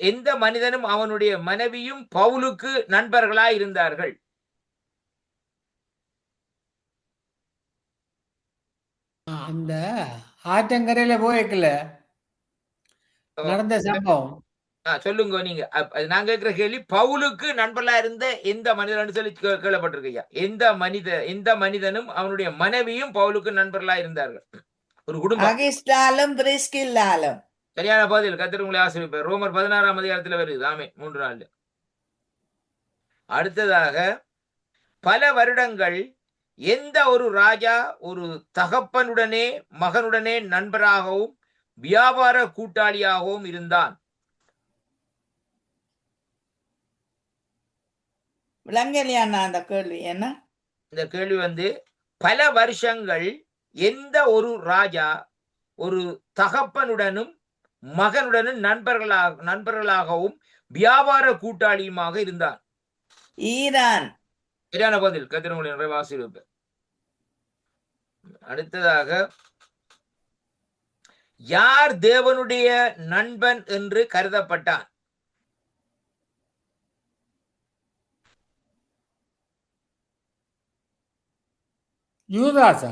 எந்த மனிதனும் அவனுடைய மனைவியும் பவுலுக்கு நண்பர்களாய் இருந்தார்கள்? அந்த ஆற்றங்கரையில போயிருக்கல நடந்த சம்பவம். சொல்லுங்க நீங்க. நான் கேட்கிற கேள்வி, பவுலுக்கு நண்பர்களா இருந்த எந்த மனிதன் சொல்லி கேள்விப்பட்டிருக்கையா? எந்த மனிதனும் அவனுடைய மனைவியும் பவுலுக்கு நண்பர்களா இருந்தார்கள். ஒரு குடும்பம். சரியான பதில். கர்த்தர் உங்களை ஆசீர்வதிப்பார். ரோமர் 16ஆம் அதிகாரத்துல வருது. ஆமே, 3 நாள். அடுத்ததாக, பல வருடங்கள் எந்த ஒரு ராஜா ஒரு தகப்பனுடனே மகனுடனே நண்பராகவும் வியாபார கூட்டாளியாகவும் இருந்தான்? அந்த கேள்வி என்ன? இந்த கேள்வி வந்து, பல வருஷங்கள் எந்த ஒரு ராஜா ஒரு தகப்பனுடனும் மகனுடனும் நண்பர்களாகவும் வியாபார கூட்டாளியுமாக இருந்தான்? ஈரான். சரியான பதில். கர்த்தர் உங்களை நிறைவாக ஆசீர்வதிப்பார். அடுத்ததாக, யார் தேவனுடைய நண்பன் என்று கருதப்பட்டான்? யூதாசா?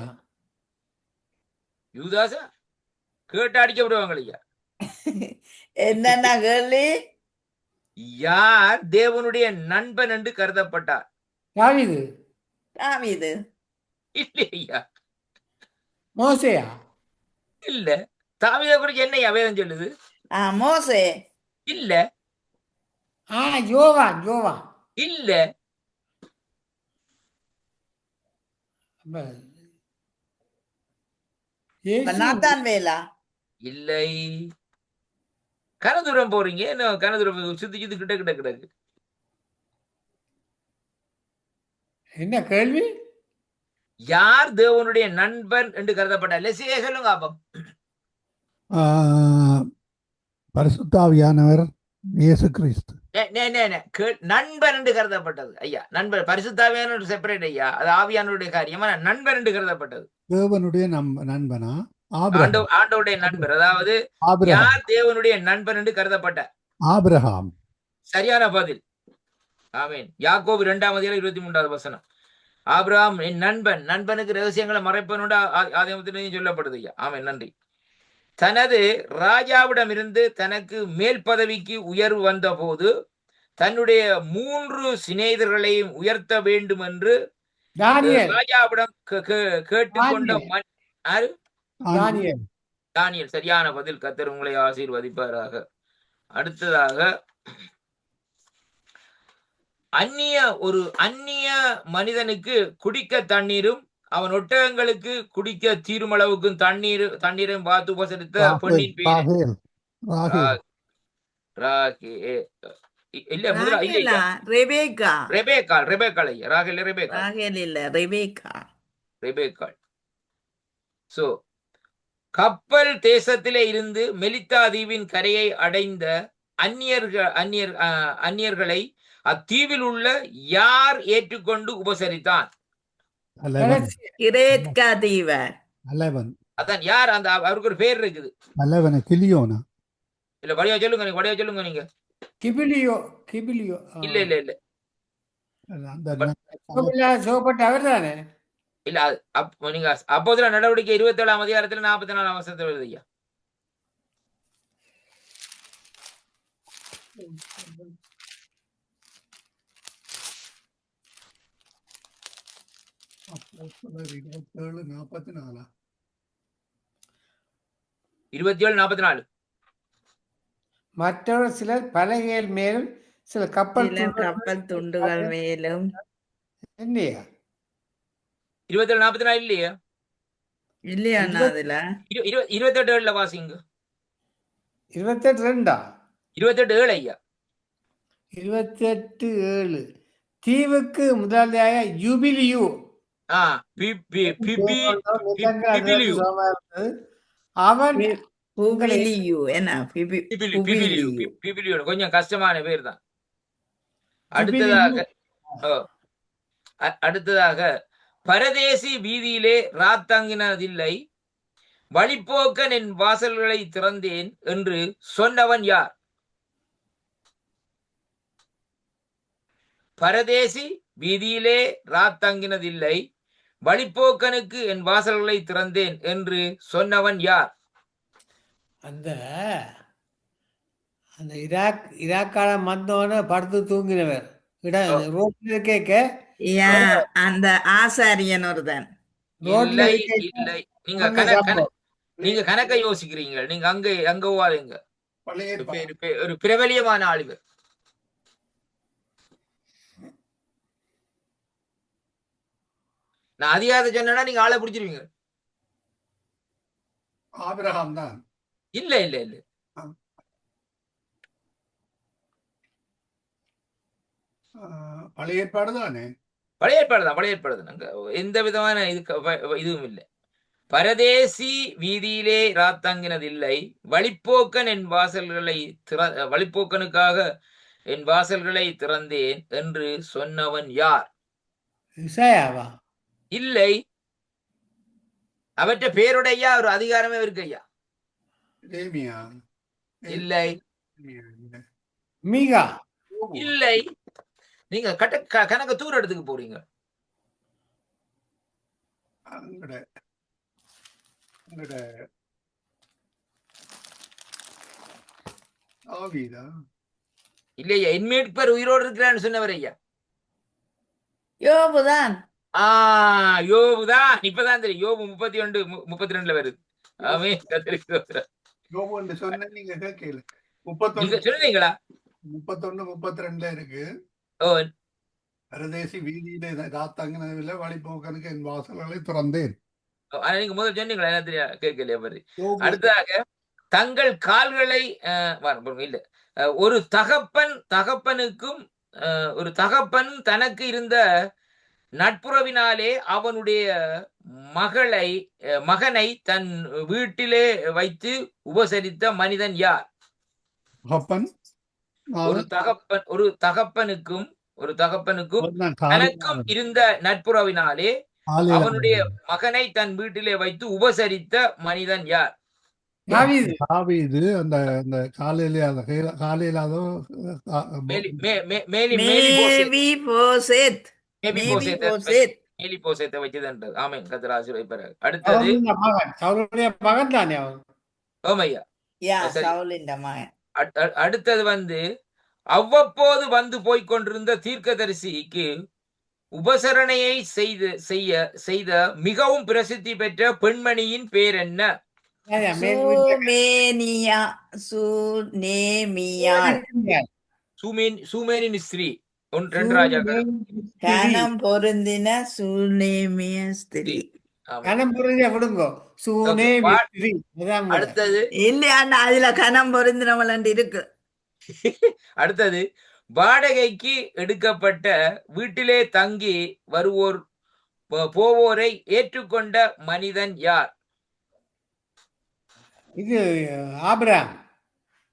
யூதாசா? கேட்டு அடிக்க விடுவாங்க ஐயா. என்னன்னா கேள்வி? யார் தேவனுடைய நண்பன் என்று கருதப்பட்டார்? தாவீது. இல்லை ஐயா. மோசேயா? இல்ல. தாவீதை குறித்து என்ன வேதம் சொல்லுது? மோசே. இல்ல. யோவான். இல்ல. இயேசு நாத்தான் வேலா. இல்லை. கனதூரம் போறீங்க, என்ன கனதூரம் சுத்தி சுத்தி கிட்ட கிட்ட கிடக்கு. என்ன கேள்வி? யார் தேவனுடைய நண்பன் என்று கருதப்பட்டார்? லெசியே சொல்லுங்க அப்போ. பரிசுத்தாவியானவர் இயேசு கிறிஸ்து. நண்பன் என்று கருதப்பட்டது ஐயா. நண்பர் பரிசுத்தாவியான செப்பரேட் ஐயா, அது ஆவியானுடைய காரியம். நண்பன் என்று கருதப்பட்டது தேவனுடைய நண்பனா? ஆபிரகாம். ஆண்டவருடைய நண்பர், அதாவது ஆபிரகாம். யார் தேவனுடைய நண்பன் என்று கருதப்பட்டார்? ஆபிரகாம். சரியான பதில். ஆமீன். யாக்கோபு 2:23 வசனம். ஆபிரகாம் என் நண்பன். நண்பனுக்கு ரகசியங்களை மறைப்பனோட ஆதியாகமத்திலேயும் சொல்லப்படுது ஐயா. ஆமீன், நன்றி. தனது ராஜாவிடம் இருந்து தனக்கு மேல் பதவிக்கு உயர்வு வந்த போது தன்னுடைய 3 சிநேகிதர்களையும் உயர்த்த வேண்டும் என்று ராஜாவிடம் கேட்டுக்கொண்ட தானியேல். சரியான பதில். கர்த்தர் உங்களை ஆசீர்வதிப்பாராக. அடுத்ததாக, ஒரு அந்நிய மனிதனுக்கு குடிக்க தண்ணீரும் அவன் ஒட்டகங்களுக்கு குடிக்க தீருமளவுக்கும் தண்ணீரையும் பார்த்து உபசரித்த பெண்ணின் பேர் கப்பல் தேசத்திலே இருந்து மெலித்தா தீவின் கரையை அடைந்த அந்நியர்களை அத்தீவில் உள்ள யார் ஏற்றுக்கொண்டு உபசரித்தான்? அதான் யார்? அந்த அவருக்கு ஒரு பேர் இருக்குது. இல்ல, வடிவா சொல்லுங்க நீங்க. இல்ல இல்ல இல்ல இல்ல, நீங்க அப்போதுல நடவடிக்கை 27ஆம் அதிகாரத்துல 44ஆம் வசனத்துல வருது ஐயா. மற்றவர் சிலர் பலகைகள் மேலும் சில கப்பல் துண்டுகள் மேலும். இல்லையா? 27:44 இல்லையா? இல்லையா? அதுல 28:7 வாசிங்க. 28:2 28:7 ஐயா. 28:7 தீவுக்கு முதலாளியாக யூபிலியு அவன் கொஞ்சம் கஷ்டமான பேர் தான். அடுத்ததாக பரதேசி வீதியிலே ராத்தங்கினதில்லை, வழிப்போக்கன் என் வாசல்களை திறந்தேன் என்று சொன்னவன் யார்? பரதேசி வீதியிலே ராத்தங்கினதில்லை, வழிப்போக்கனுக்கு என் வாசல்களை திறந்தேன் என்று சொன்னவன் யார்? அந்த இராக்கால மந்தோன படுத்து தூங்கினவர் ரோட்ல கேட்க அந்த ஆசாரியன் ஒருதன். இல்லை, நீங்க கணக்க யோசிக்கிறீங்க. நீங்க அங்க போவாதீங்க. ஒரு பிரபலியமான ஆளுங்க. நான் அதிகாரத்தை சொன்னா நீங்க ஆளை பிடிச்சிருவீங்க. ஆபிரகாம் தான். இல்ல இல்ல இல்ல, பழைய ஏற்பாடு தானே. பழைய ஏற்பாடு தான். நாங்க எந்த விதமான இதுவும் இல்லை. பரதேசி வீதியிலே ராத்தங்கினதில்லை, வழிப்போக்கன் என் வாசல்களை வழிப்போக்கனுக்காக என் வாசல்களை திறந்தேன் என்று சொன்னவன் யார்? இல்லை, அவற்ற பேருடைய ஒரு அதிகாரமே இருக்கு ஐயா. இல்லை இல்லை, நீங்க கணக்கு தூர இடத்துக்கு போறீங்க. இல்லையா, என் மீட்பர் உயிரோடு இருக்கிறான்னு சொன்னவர் ஐயா. யோபுதான். யோபுதான். இப்பதான் தெரியும். யோபு 31:32 வருது. சொன்னீங்களா? 31:32 இருக்கு. பரதேசி வீதியிலே ராத்தங்கினதில்லை, வழிபோக்கனுக்கு என் வாசல்களை திறந்தேன். ஆனா நீங்க முதல் சொன்னீங்களா என்ன தெரியா கேட்கலையா பாரு. யோபு. அடுத்ததாக தங்கள் கால்களை இல்ல ஒரு தகப்பனுக்கும் ஒரு தகப்பன் தனக்கு இருந்த நட்புறவினாலே அவனுடைய மகனை தன் வீட்டிலே வைத்து உபசரித்த மனிதன் யார்? தகப்பன் ஒரு தகப்பனுக்கும் தனக்கும் இருந்த நட்புறவினாலே அவனுடைய மகனை தன் வீட்டிலே வைத்து உபசரித்த மனிதன் யார்? தாவீது. அந்த அந்த காலையில மேலிபோசேத்தை வச்சதுன்றது. ஆமென். கர்த்தர் ஆசீர்வதிப்பாராக. அடுத்தது அவருடைய மகன் தானே அவன். ஓமையா. சரி. சவுலின் மகன். அடுத்தது அவ்வப்போது வந்து போய்க் கொண்டிருந்த தீர்க்கதரிசிக்கு உபசரணையை செய்த மிகவும் பிரசித்தி பெற்ற பெண்மணியின் பேர் என்ன? சூமேனின் ஸ்திரீ. 2 ராஜாக்கள். கனம் பொருந்தின சூனேமிய ஸ்திரீ. அடுத்தது இல்லையாண்டா அதுல கனம் பொருந்தினவள் இருக்கு. அடுத்தது வாடகைக்கு எடுக்கப்பட்ட வீட்டிலே தங்கி போவோரை ஏற்றுக்கொண்ட மனிதன் யார்? இது ஆபிரகாம்.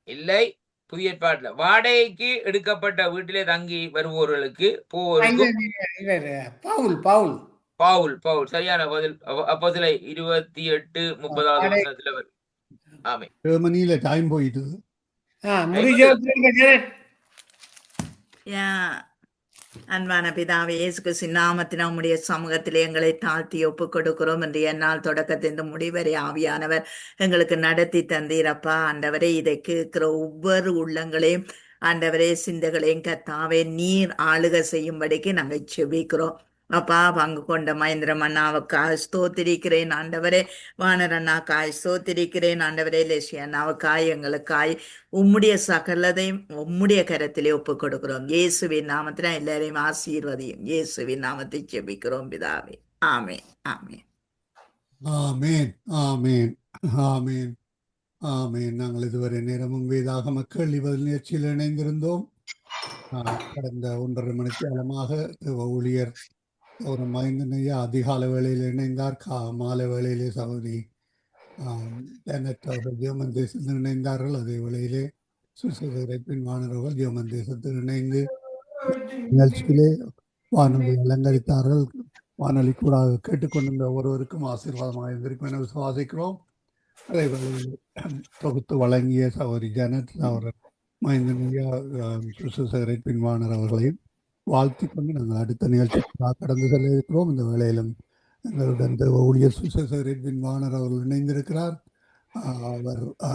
இல்லை, புதிய ஏற்பாட்டுல வாடகைக்கு எடுக்கப்பட்ட வீட்டிலே தங்கி வருவோர்களுக்கு பவுல். சரியான பதில். அப்போஸ்தலர் 28:30 வசனத்துல வரும். ஆமென். ஜெர்மனியில டைம் போயிட்டு அன்பான பிதாவே, இயேசு கிறிஸ்துவின் நாமத்தில் நம்முடைய சமூகத்திலே எங்களை தாழ்த்தி ஒப்புக் கொடுக்கிறோம். என்று என்னால் தொடக்கத்தின் முடிவரை ஆவியானவர் எங்களுக்கு நடத்தி தந்தீரப்பா. ஆண்டவரே, இதை கேட்கிற ஒவ்வொரு உள்ளங்களையும் ஆண்டவரே சிந்தைகளையும் கர்த்தாவே நீர் ஆளுகை செய்யும்படிக்கு நாங்கள் செபிக்கிறோம். அப்பா, பங்கு கொண்ட மகேந்திரம் அண்ணாவுக்காய் ஸ்தோத்திரிக்கிறேன் ஆண்டவரே. வானர் அண்ணாக்காய் ஸ்தோத்திரிக்கிறேன் ஆண்டவரே. லெசி அண்ணாவுக்காய் எங்களுக்காய் உம்முடைய சகலதையும் உம்முடைய கரத்திலே ஒப்புக் கொடுக்கிறோம். இயேசுவின் நாமத்தில் எல்லாரையும் ஆசீர்வதியும். இயேசுவின் நாமத்தை ஜெபிக்கிறோம் பிதாவே. ஆமென். ஆமென். ஆமென். ஆமென். ஆமென். ஆமென். நாங்கள் இதுவரை நேரமும் வேதாகம கேள்வி பதில் நிகழ்ச்சியில் இணைந்திருந்தோம். கடந்த 1.5 மணி நேரமாக ஊழியர் ஒரு மைந்தனையா அதிகால வேளையில் இணைந்தார். மாலை வேளையிலே சகோதரி அவர்கள் ஜெர்மன் தேசத்தில் இணைந்தார்கள். அதே வேளையிலே சுசேதரை பின்வானவர்கள் ஜெர்மன் தேசத்தில் இணைந்து நிகழ்ச்சியிலே வானொலி அலங்கரித்தார்கள். வானொலி கூட கேட்டுக்கொண்டிருந்த ஒருவருக்கும் ஆசீர்வாதமாக இருந்திருக்கும் என விசுவாசிக்கிறோம். அதே வேளையில் தொகுத்து வழங்கிய சகோதரி ஜனத் அவர்கள் மைந்தனையா சுசேதரை பின்வானர் அவர்களையும் வாழ்த்தி கொண்டு நாங்கள் அடுத்த நிகழ்ச்சிக்கு கடந்து செல்ல இருக்கிறோம். இந்த வேளையிலும் எங்களுடன் ஊழியர் சுசேதரை பின்வானர் அவர்கள் இணைந்திருக்கிறார். அவர்